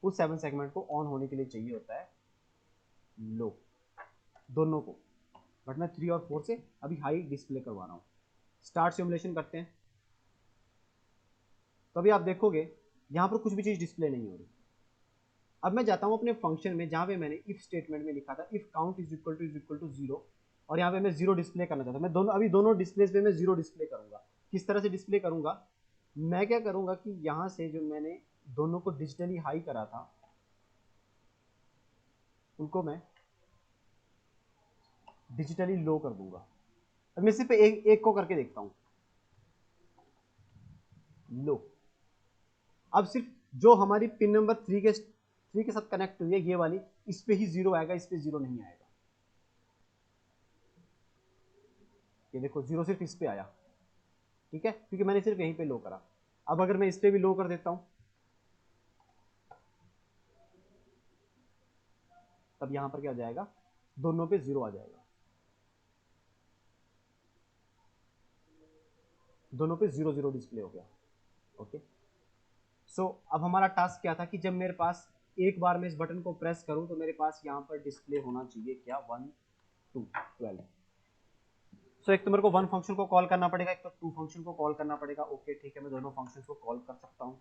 उस 7 सेगमेंट को ऑन होने के लिए चाहिए होता है लो, दोनों को। बट मैं 3 और 4 से अभी हाई डिस्प्ले करवा रहा हूँ। स्टार्ट सिमुलेशन करते हैं। तो अभी आप देखोगे यहाँ पर कुछ भी चीज़ डिस्प्ले नहीं हो रही। अब मैं जाता हूँ अपने फंक्शन में जहाँ पे मैंने इफ स्टेटमेंट में लिखा था if count is equal to zero, और यहाँ पे मैं जीरो डिस्प्ले करना चाहता हूँ। मैं दोनों डिस्प्लेस पे मैं जीरो डिस्प्ले करूंगा। किस तरह से डिस्प्ले करूंगा, मैं क्या करूंगा कि यहाँ से जो मैंने दोनों को डिजिटली हाई करा था उनको मैं डिजिटली लो कर दूंगा। अब मैं सिर्फ एक को करके देखता हूँ, लो। अब सिर्फ जो हमारी पिन नंबर 3 के साथ कनेक्ट हुई है ये वाली, इस पे ही जीरो आएगा, इस पे जीरो नहीं आएगा। ये देखो जीरो सिर्फ इस पे आया, ठीक है, क्योंकि मैंने सिर्फ यहीं पे लो करा। अब अगर मैं इस पे भी लो कर देता हूं तब यहां पर क्या हो जाएगा, दोनों पे जीरो आ जाएगा, दोनों पे जीरो जीरो डिस्प्ले हो गया। ओके, सो अब हमारा टास्क क्या था कि जब मेरे पास एक बार मैं इस बटन को प्रेस करूं तो मेरे पास यहां पर डिस्प्ले होना चाहिए क्या, 1 2 12। सो एक तो मेरे को वन फंक्शन को कॉल करना पड़ेगा, एक तो टू फंक्शन को कॉल करना पड़ेगा। ओके ठीक है, मैं दोनों फंक्शन को कॉल कर सकता हूँ।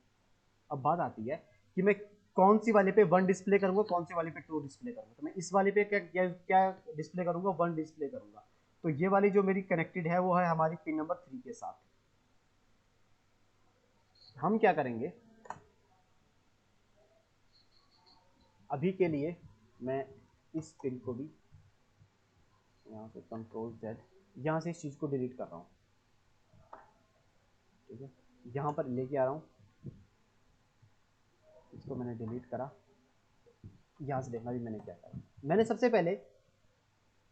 अब बात आती है कि मैं कौन सी वाले पे वन डिस्प्ले करूंगा, कौन सी वाले पे टू डिस्प्ले करूंगा। तो मैं इस वाले पे क्या क्या, क्या डिस्प्ले करूंगा, वन डिस्प्ले करूंगा। तो ये वाली जो मेरी कनेक्टेड है वो है हमारी पिन नंबर 3 के साथ। हम क्या करेंगे, अभी के लिए मैं इस पिन को भी यहाँ से कंट्रोल जेड, यहाँ से इस चीज़ को डिलीट कर रहा हूँ, ठीक है, यहाँ पर लेके आ रहा हूँ, इसको मैंने डिलीट करा। यहाँ से देखना भी मैंने क्या करा, मैंने सबसे पहले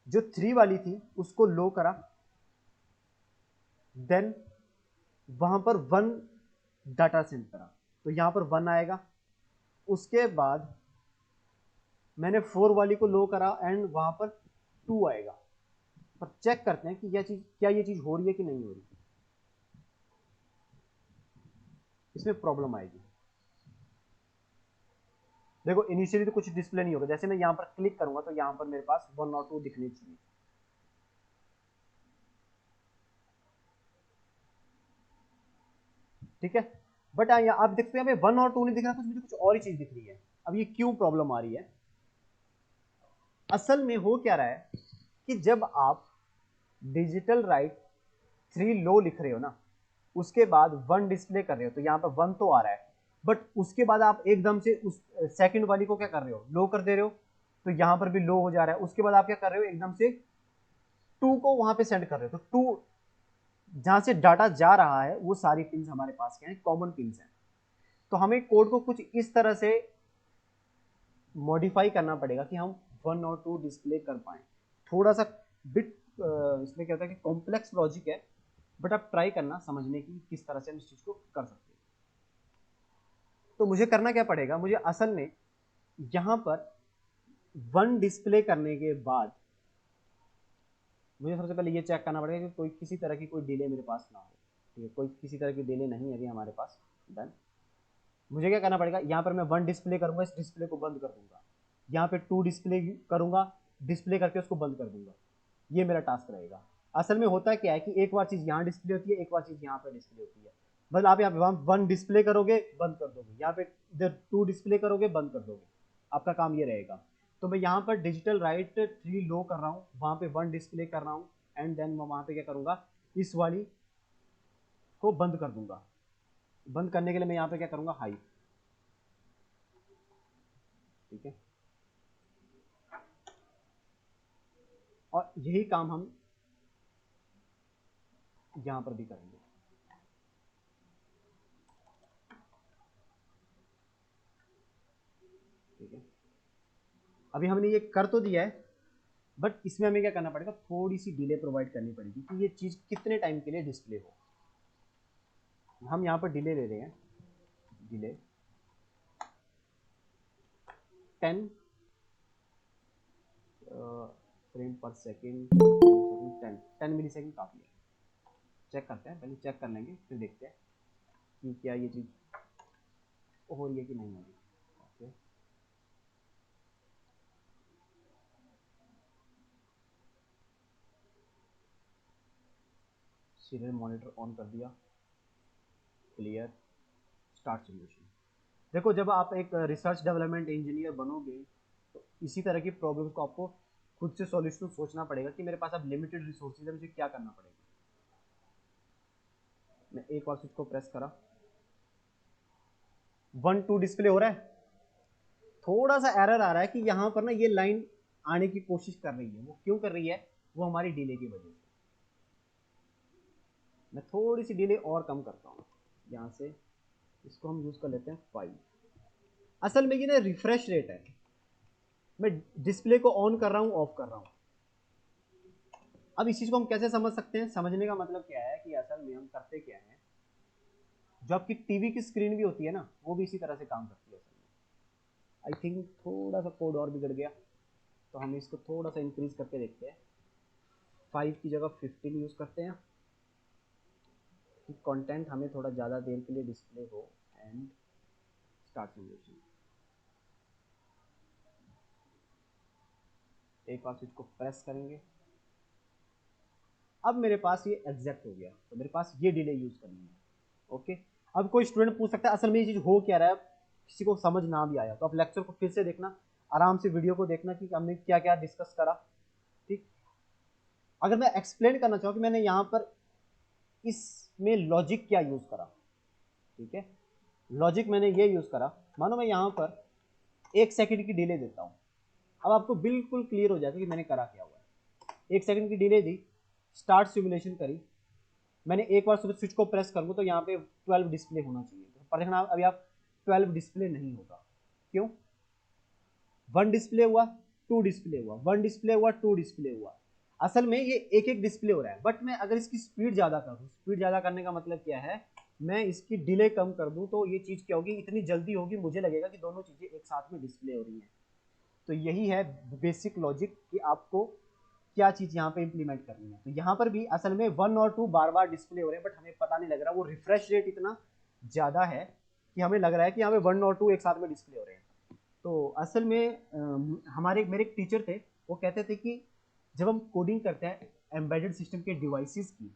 जो 3 वाली थी उसको लो करा, देन वहां पर 1 डाटा सेंड करा, तो यहां पर 1 आएगा। उसके बाद मैंने 4 वाली को लो करा एंड वहां पर 2 आएगा। पर चेक करते हैं कि यह चीज, क्या ये चीज हो रही है कि नहीं हो रही। इसमें प्रॉब्लम आएगी। देखो इनिशियली तो कुछ डिस्प्ले नहीं होगा, जैसे मैं यहां पर क्लिक करूंगा तो यहां पर मेरे पास 1 और 2 दिखने चाहिए। ठीक है, बट आप देखते हैं 1 और 2 नहीं दिख रहा, कुछ मुझे कुछ और ही चीज दिख रही है। अब ये क्यों प्रॉब्लम आ रही है, असल में हो क्या रहा है कि जब आप डिजिटल राइट 3 लो लिख रहे हो ना, उसके बाद 1 डिस्प्ले कर रहे हो तो यहाँ पर 1 तो आ रहा है, बट उसके बाद आप एकदम से उस सेकंड वाली को क्या कर रहे हो, लो कर दे रहे हो, तो यहाँ पर भी लो हो जा रहा है। उसके बाद आप क्या कर रहे हो, एकदम से 2 को वहां पे सेंड कर रहे हो, तो 2 जहां से डाटा जा रहा है वो सारी पिन हमारे पास क्या है, कॉमन पिन है। तो हमें कोड को कुछ इस तरह से मॉडिफाई करना पड़ेगा कि हम 1 और 2 डिस्प्ले कर पाए। थोड़ा सा बिट इसमें क्या होता है कि कॉम्प्लेक्स लॉजिक है, बट आप ट्राई करना समझने की किस तरह से हम इस चीज को कर सकते हैं। तो मुझे करना क्या पड़ेगा, मुझे असल में यहां पर 1 डिस्प्ले करने के बाद मुझे सबसे पहले ये चेक करना पड़ेगा कि कोई किसी तरह की कोई डिले मेरे पास ना हो। ठीक है, कोई किसी तरह की डिले नहीं है अभी हमारे पास। डन। मुझे क्या करना पड़ेगा, यहाँ पर मैं 1 डिस्प्ले करूंगा, इस डिस्प्ले को बंद कर दूंगा। यहाँ पे 2 डिस्प्ले करूंगा, डिस्प्ले करके उसको बंद कर दूंगा। ये मेरा टास्क रहेगा। असल में होता क्या है कि एक बार चीज यहाँ डिस्प्ले होती है, एक बार चीज यहाँ पर डिस्प्ले होती है। बस आप यहाँ पे 1 डिस्प्ले करोगे, बंद कर दोगे, यहाँ पे इधर 2 डिस्प्ले करोगे, बंद कर दोगे। आपका काम ये रहेगा। तो मैं यहाँ पर डिजिटल राइट 3 लो कर रहा हूँ, वहाँ पे 1 डिस्प्ले कर रहा हूँ, एंड देन मैं वहाँ पे क्या करूँगा, इस वाली को बंद कर दूंगा। बंद करने के लिए मैं यहाँ पे क्या करूँगा, हाई। ठीक है, और यही काम हम यहाँ पर भी करेंगे। ठीक है, अभी हमने ये कर तो दिया है, बट इसमें हमें क्या करना पड़ेगा, थोड़ी सी डिले प्रोवाइड करनी पड़ेगी कि ये चीज कितने टाइम के लिए डिस्प्ले हो। हम यहाँ पर डिले ले रहे हैं, डिले 10 फ्रेम पर सेकेंड, 10 मिली सेकेंड काफी है। चेक करते हैं, पहले चेक कर लेंगे फिर देखते हैं कि क्या ये चीज हो रही है कि नहीं हो रही। ओके, सीरियल मॉनिटर ऑन कर दिया, क्लियर, स्टार्ट सिमुलेशन। देखो जब आप एक रिसर्च डेवलपमेंट इंजीनियर बनोगे तो इसी तरह की प्रॉब्लम्स को आपको खुद से सॉल्यूशन सोचना पड़ेगा कि मेरे पास अब लिमिटेड रिसोर्सेज है, मुझे क्या करना पड़ेगा। मैं एक बार स्विच को प्रेस करा, 1 2 डिस्प्ले हो रहा है। थोड़ा सा एरर आ रहा है कि यहाँ पर ना ये लाइन आने की कोशिश कर रही है। वो क्यों कर रही है? वो हमारी डिले की वजह से। मैं थोड़ी सी डिले और कम करता हूँ यहाँ से, इसको हम यूज कर लेते हैं 5। असल में ये ना रिफ्रेश रेट है, मैं डिस्प्ले को ऑन कर रहा हूँ ऑफ कर रहा हूँ। अब इस चीज को हम कैसे समझ सकते हैं? समझने का मतलब क्या है कि असल में हम करते क्या है, जो आपकी टीवी की स्क्रीन भी होती है ना, वो भी इसी तरह से काम करती है। असल में आई थिंक थोड़ा सा कोड और बिगड़ गया, तो हम इसको थोड़ा सा इंक्रीज करके देखते हैं। 5 की जगह 15 यूज करते हैं कि कंटेंट हमें थोड़ा ज़्यादा देर के लिए डिस्प्ले हो। And start simulation. एक बार स्विच को प्रेस करेंगे, अब मेरे पास ये एग्जैक्ट हो गया, तो मेरे पास ये डिले यूज करनी है। ओके, अब कोई स्टूडेंट पूछ सकता है असल में ये चीज हो क्या रहा है, किसी को समझ ना भी आया तो आप लेक्चर को फिर से देखना, आराम से वीडियो को देखना कि हमने क्या क्या डिस्कस करा। ठीक, अगर मैं एक्सप्लेन करना चाहूँ कि मैंने यहाँ पर इसमें लॉजिक क्या यूज करा, ठीक है, लॉजिक मैंने ये यूज करा, मानो मैं यहाँ पर 1 सेकंड की डिले देता हूँ। अब आपको बिल्कुल क्लियर हो जाएगा कि मैंने करा क्या हुआ है। 1 सेकंड की डिले दी, स्टार्ट सिमुलेशन करी, मैंने एक बार सुबह स्विच को प्रेस करूँ तो यहाँ पे 12 डिस्प्ले होना चाहिए, पर देखना अभी आप 12 डिस्प्ले नहीं होगा। क्यों? 1 डिस्प्ले हुआ, 2 डिस्प्ले हुआ, 1 डिस्प्ले हुआ, 2 डिस्प्ले हुआ। असल में ये एक एक डिस्प्ले हो रहा है, बट मैं अगर इसकी स्पीड ज़्यादा कर दूँ, स्पीड ज़्यादा करने का मतलब क्या है, मैं इसकी डिले कम कर दूँ तो ये चीज़ क्या होगी, इतनी जल्दी होगी, मुझे लगेगा कि दोनों चीज़ें एक साथ में डिस्प्ले हो रही हैं। तो यही है बेसिक लॉजिक कि आपको क्या चीज यहाँ पे इंप्लीमेंट करनी है। तो यहाँ पर भी असल में 1 और 2 बार बार डिस्प्ले हो रहे हैं, बट हमें पता नहीं लग रहा, वो रिफ्रेश रेट इतना ज्यादा है कि हमें लग रहा है कि यहाँ पे 1 और 2 एक साथ में डिस्प्ले हो रहे हैं। तो असल में हमारे मेरे एक टीचर थे, वो कहते थे कि जब हम कोडिंग करते हैं एम्बेडेड सिस्टम के डिवाइसेस की,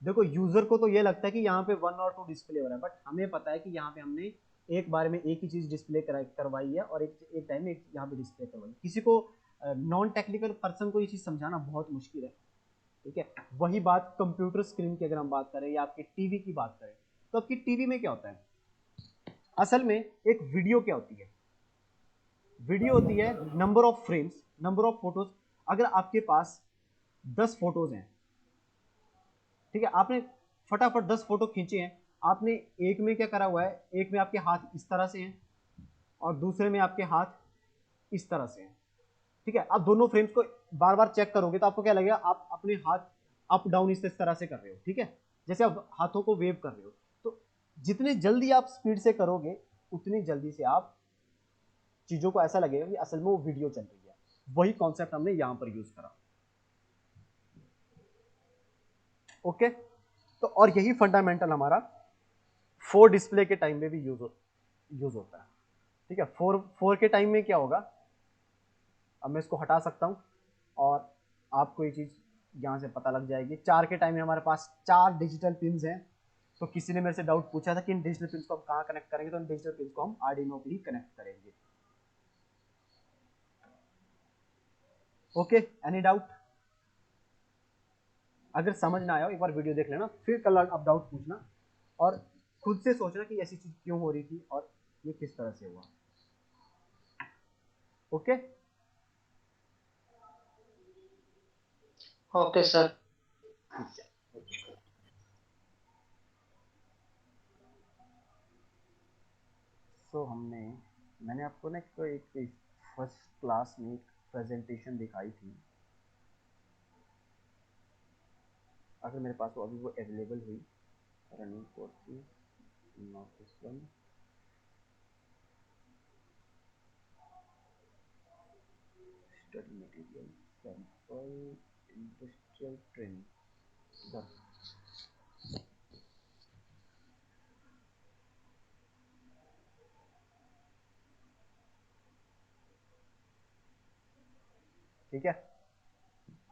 देखो यूजर को तो ये लगता है कि यहाँ पे 1 और 2 डिस्प्ले हो रहा है, बट हमें पता है कि यहाँ पे हमने एक बार में एक ही चीज डिस्प्ले करवाई है और एक टाइम में यहाँ पे डिस्प्ले करवाई। किसी को नॉन टेक्निकल पर्सन को ये चीज समझाना बहुत मुश्किल है। ठीक है, वही बात कंप्यूटर स्क्रीन की अगर हम बात करें या आपके टीवी की बात करें, तो आपकी टीवी में क्या होता है, असल में एक वीडियो क्या होती है, वीडियो होती है number of frames, number of photos. अगर आपके पास 10 फोटोज हैं, ठीक है, आपने फटाफट 10 फोटो खींचे हैं, आपने एक में क्या करा हुआ है, एक में आपके हाथ इस तरह से हैं और दूसरे में आपके हाथ इस तरह से हैं। ठीक है, आप दोनों फ्रेम्स को बार बार चेक करोगे तो आपको क्या लगेगा, आप अपने हाथ अप डाउन इस तरह से कर रहे हो। ठीक है, जैसे आप हाथों को वेव कर रहे हो। तो जितनी जल्दी आप स्पीड से करोगे उतनी जल्दी से आप चीजों को ऐसा लगेगा कि असल में वो वीडियो चल रही है। वही कॉन्सेप्ट हमने यहां पर यूज करा। ओके, तो और यही फंडामेंटल हमारा 4 डिस्प्ले के टाइम में भी यूज होता है। ठीक है, 4 के टाइम में क्या होगा, अब मैं इसको हटा सकता हूँ और आपको ये चीज यहाँ से पता लग जाएगी। 4 के टाइम में हमारे पास 4 डिजिटल पिन्स हैं। तो किसी ने मेरे से डाउट पूछा था कि इन डिजिटल पिन्स को हम कहाँ कनेक्ट करेंगे, तो इन डिजिटल पिन्स को हम आर्डिनो पे ही कनेक्ट करेंगे। Okay, any doubt? अगर समझ ना आया एक बार वीडियो देख लेना, फिर कल आप डाउट पूछना और खुद से सोचना कि ऐसी चीज क्यों हो रही थी और ये किस तरह से हुआ। Okay, okay sir. ठीक है। सो मैंने आपको ना एक फर्स्ट क्लास में एक प्रेजेंटेशन दिखाई थी, अगर मेरे पास वो अभी वो अवेलेबल हुई, रनिंग कोर्स की, not this one, study material, sample, industrial training, इधर। ठीक है,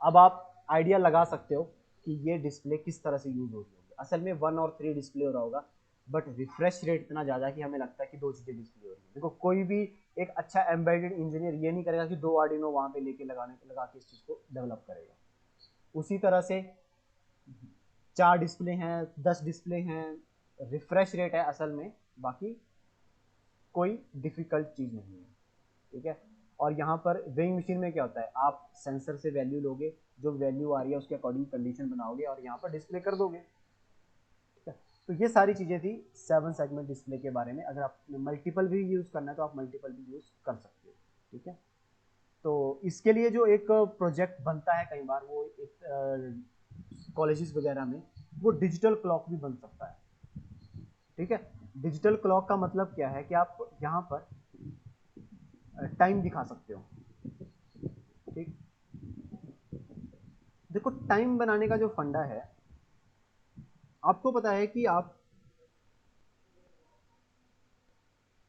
अब आप आइडिया लगा सकते हो कि ये डिस्प्ले किस तरह से यूज हो रही होगी। असल में 1 और 3 डिस्प्ले हो रहा होगा, बट रिफ्रेश रेट इतना ज़्यादा कि हमें लगता है कि दो चीज़ें डिस्प्ले हो रही है। देखो कोई भी एक अच्छा एम्बेडेड इंजीनियर ये नहीं करेगा कि दो आर्डिनो वहाँ पे लेके लगा के इस चीज़ को डेवलप करेगा। उसी तरह से 4 डिस्प्ले हैं, 10 डिस्प्ले हैं, रिफ्रेश रेट है असल में, बाकी कोई डिफिकल्ट चीज़ नहीं है, ठीक है। और यहाँ पर वेइंग मशीन में क्या होता है, आप सेंसर से वैल्यू लोगे, जो वैल्यू आ रही है उसके अकॉर्डिंग कंडीशन बनाओगे और यहाँ पर डिस्प्ले कर दोगे, ठीक है। तो ये सारी चीज़ें थी 7 सेगमेंट डिस्प्ले के बारे में। अगर आप मल्टीपल भी यूज़ करना है तो आप मल्टीपल भी यूज़ कर सकते हो, ठीक है। तो इसके लिए जो एक प्रोजेक्ट बनता है कई बार, वो एक कॉलेजेस वगैरह में वो डिजिटल क्लॉक भी बन सकता है, ठीक है। डिजिटल क्लॉक का मतलब क्या है कि आप यहाँ पर टाइम दिखा सकते हो, ठीक। देखो टाइम बनाने का जो फंडा है, आपको पता है कि आप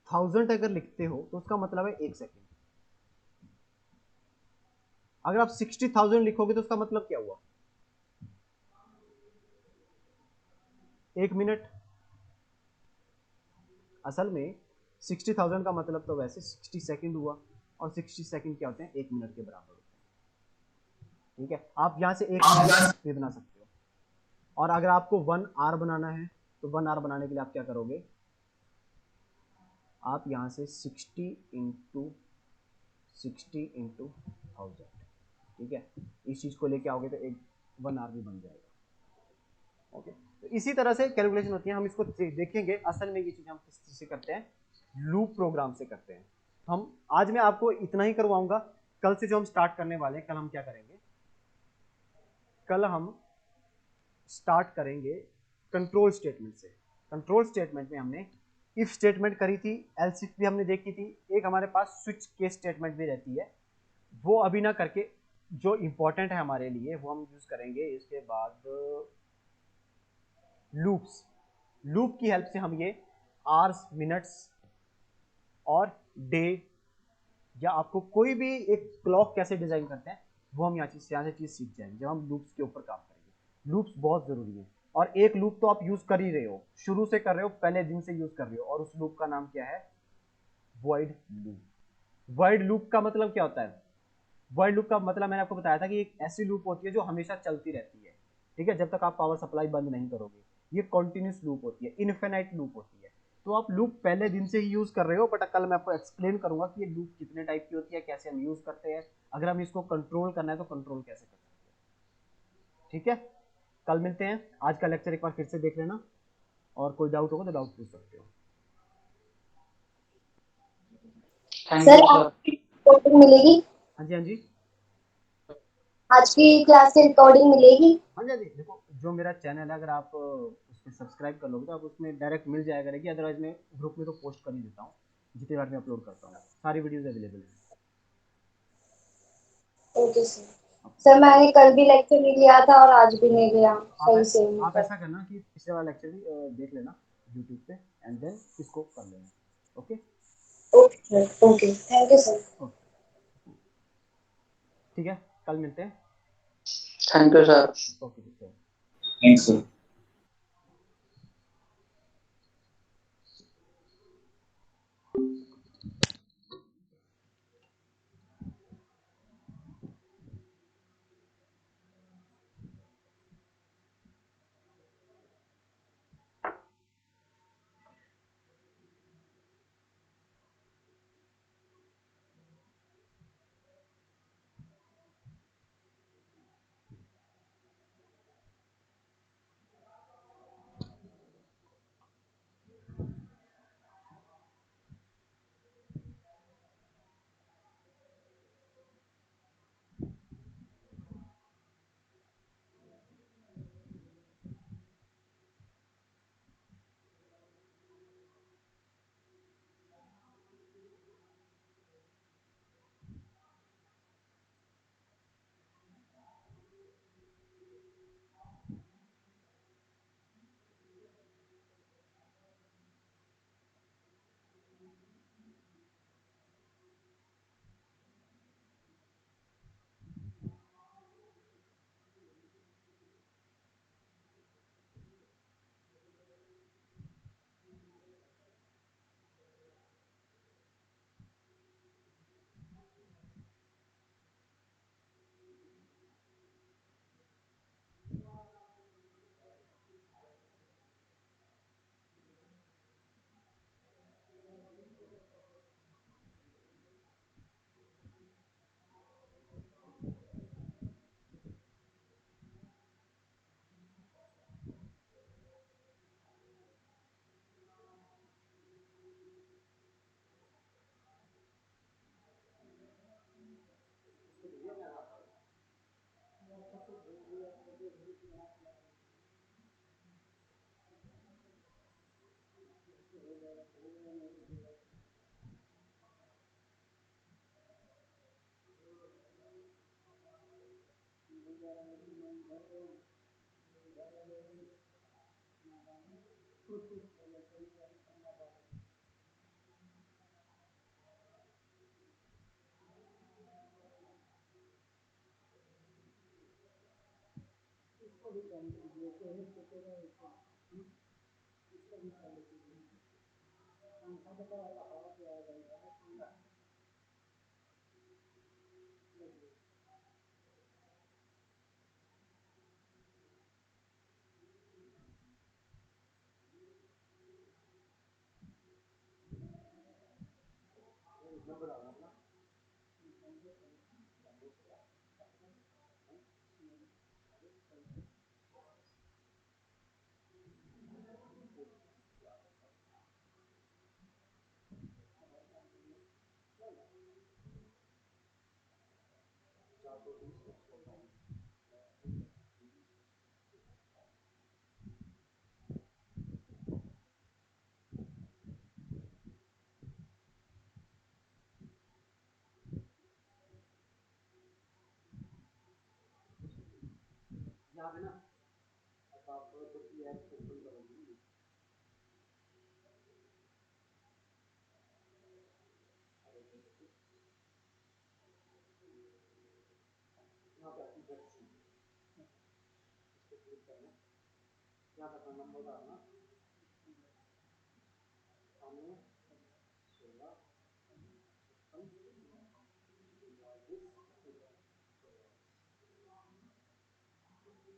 1000 अगर लिखते हो तो उसका मतलब है 1 सेकेंड। अगर आप 60,000 लिखोगे तो उसका मतलब क्या हुआ, 1 मिनट। असल में 60,000 का मतलब तो वैसे 60 सेकेंड हुआ, और 60 सेकेंड क्या होते हैं, 1 मिनट के बराबर होते हैं, ठीक है। आप यहाँ से 1 मिनट भी बना सकते हो। और अगर आपको 1 आवर बनाना है तो 1 आवर बनाने के लिए आप क्या करोगे, आप यहाँ से 60 इंटू 1000, ठीक है। इस चीज़ को लेके आओगे तो 1 आवर भी बन जाएगा, ओके। तो इसी तरह से कैलकुलेशन होती है, हम इसको देखेंगे असल में ये चीज़ हम किस चीज़ से करते हैं, लूप प्रोग्राम से करते हैं। हम आज मैं आपको इतना ही करवाऊंगा। कल से जो हम स्टार्ट करने वाले हैं, कल हम क्या करेंगे, कल हम स्टार्ट करेंगे कंट्रोल स्टेटमेंट से। कंट्रोल स्टेटमेंट में हमने इफ स्टेटमेंट करी थी, एल्स इफ भी हमने देखी थी, एक हमारे पास स्विच केस स्टेटमेंट भी रहती है, वो अभी ना करके जो इंपॉर्टेंट है हमारे लिए वो हम यूज करेंगे इसके बाद लूप्स। लूप की हेल्प से हम ये आवर्स, मिनट्स और डे, या आपको कोई भी एक क्लॉक कैसे डिजाइन करते हैं वो हम यहाँ से चीज सीख जाएंगे जब हम लूप्स के ऊपर काम करेंगे। लूप्स बहुत जरूरी है, और एक लूप तो आप यूज कर ही रहे हो, शुरू से कर रहे हो, पहले दिन से यूज कर रहे हो, और उस लूप का नाम क्या है, वॉइड लूप। वॉइड लूप का मतलब क्या होता है, वॉइड लूप का मतलब मैंने आपको बताया था कि एक ऐसी लूप होती है जो हमेशा चलती रहती है, ठीक है, जब तक आप पावर सप्लाई बंद नहीं करोगे। ये कॉन्टिन्यूस लूप होती है, इनफिनाइट लूप होती है। तो आप लूप पहले दिन से ही यूज कर रहे हो, बट कल मैं आपको एक्सप्लेन करूंगा कि ये लूप कितने टाइप की होती है, कैसे हम यूज करते हैं, अगर हम इसको कंट्रोल करना है तो कंट्रोल कैसे कर सकते हैं, ठीक है। कल मिलते हैं। आज का लेक्चर एक बार फिर से देख लेना, और कोई डाउट होगा तो डाउट पूछ सकते हो। Thank sir you sir. आपकी रिकॉर्डिंग मिलेगी? हाँ जी, हाँ जी, आज की क्लास की रिकॉर्डिंग मिलेगी? हाँ जी, हाँ जी। देखो जो मेरा चैनल है, अगर आप उस पर सब्सक्राइब कर लोगे तो आप उसमें डायरेक्ट मिल जाया करेगी, अदरवाइज मैं ग्रुप में तो पोस्ट कर ही देता हूँ, जितनी बार मैं अपलोड करता हूँ सारी वीडियोज अवेलेबल है। Okay sir. सर मैंने कल भी लेक्चर नहीं लिया था और आज भी नहीं लिया आप सही से आप मतलब। ऐसा करना कि पिछले वाला लेक्चर भी देख लेना यूट्यूब पे, एंड देन इसको कर लेना, okay. Okay okay, thank you sir. Okay, ठीक है, कल मिलते हैं। Thank you sir. ओके, ठीक है। Thanks sir. नंबर डालना अपना। चार सौ बीस एक सौ बाईस। यहाँ पे ना अब आप जब भी ऐप ओपन करोगे यहाँ पे आपकी वेब शीट इस पर क्लिक करना। यहाँ पे अपना नंबर डालना, 98 16 56 42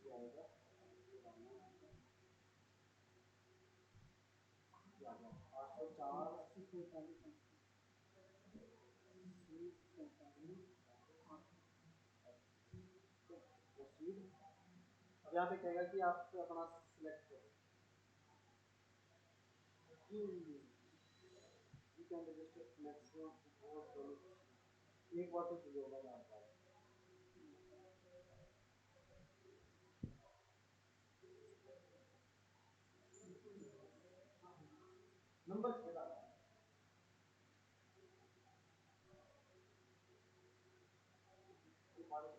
ये आएगा, ये डालना है यहाँ पे। ये आ गया 804 प्रोसीड। अब यहाँ पे कहेगा कि आप अपना सिलेक्ट करो। यू कैन रजिस्टर मैक्सिमम एक बार तो चाहिए होगा यहाँ पर। नंबर कितना डालना है?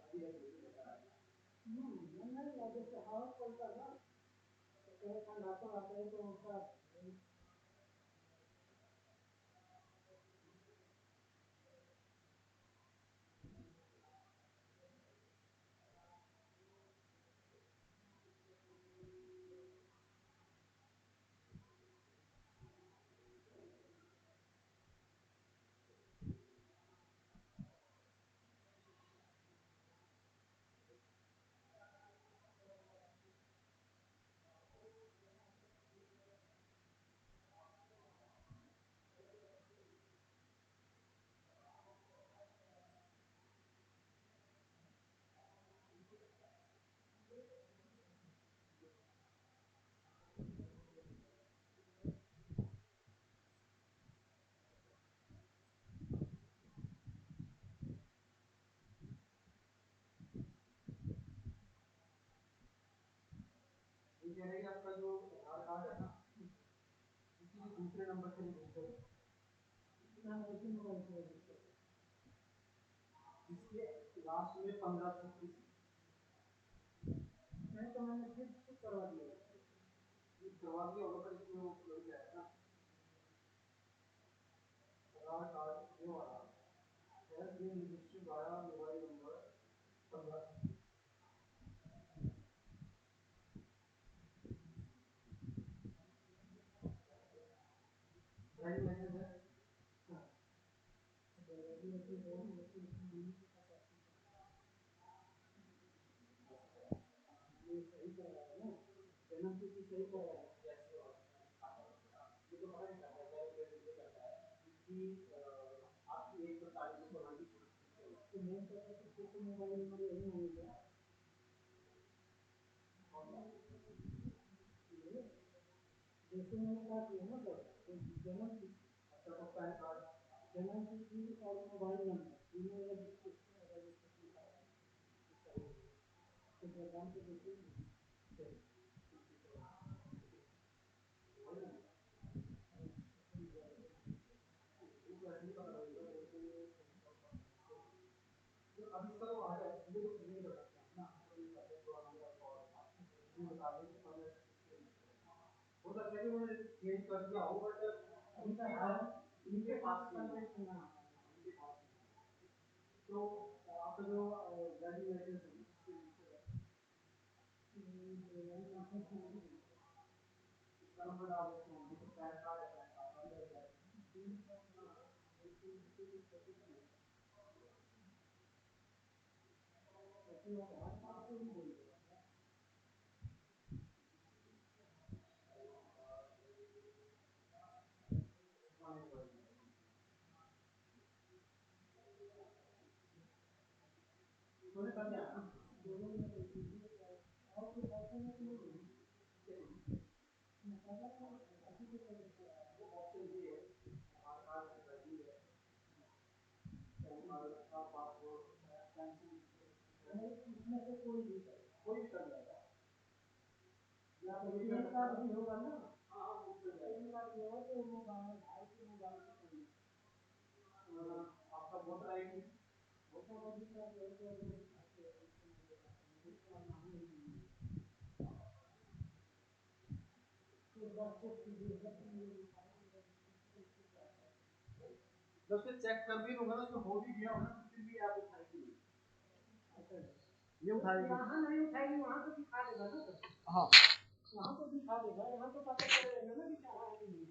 अभी नहीं बता रहा। ये कह रहे हैं कि आपका जो आधार कार्ड है ना, किसी दूसरे नंबर से रजिस्टर है, जिसके लास्ट में 1536। नहीं तो मैंने फिर करवा दिया होगा, पर इसमें वो लग जाएगा ना। आधार कार्ड ये वाला has been registered via mobile number 15। Driving licence है। हाँ। ये सही करवाया ना, जन्म तिथि सही करवाया जैसे और ये तो पता नहीं चलता है ये करता है कि आपकी एज 45 को होने की। तो मेन तो मोबाइल नंबर यही होगा। जैसे मैंने कहा कि ना सर जन्म तिथि, अच्छा तो पैन कार्ड, जन्म तिथि और मोबाइल नंबर तीनों रजिस्ट्रेशन सही है। तो प्रोग्राम को देखिए अब इसका तो आ गया, ये तो नहीं कर सकते हैं ना, तो ये करते हैं थोड़ा नंबर और ये बता दें कि 15 हो सकता बस मैं चेक कर भी लूंगा ना, उसमें हो भी गया होगा तो फिर भी आप उठाएंगे ये उठाएंगे। वहाँ नहीं उठाएंगे, वहाँ तो दिखा देगा ना सर। हाँ वहाँ तो दिखा देगा, यहाँ तो पता चलेगा ना कि कहाँ है कि नहीं।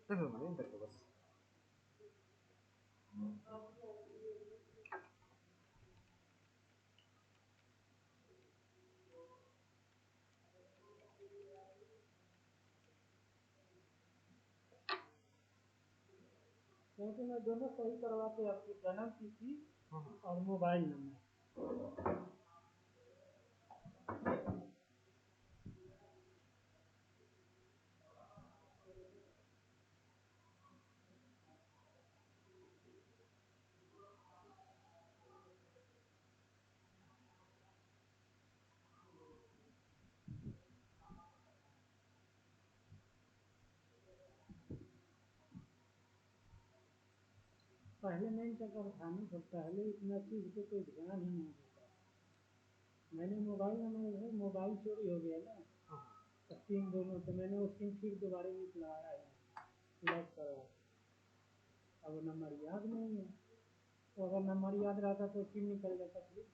देखो मैंने इधर को बस क्योंकि मैं दोनों सही करवाते आपकी जन्म तिथि और मोबाइल नंबर। पहले नहीं चक्कर था ना, तो पहले इतना चीज़ पे कोई ध्यान ही नहीं देता। मैंने मोबाइल नंबर मोबाइल चोरी हो गया ना, तो सिम दोनों, तो मैंने वो सिम फिर दोबारा निकलवाया है, लॉक करवा। अब नंबर याद नहीं है, तो अगर नंबर याद रहता तो सिम निकल जाता फिर।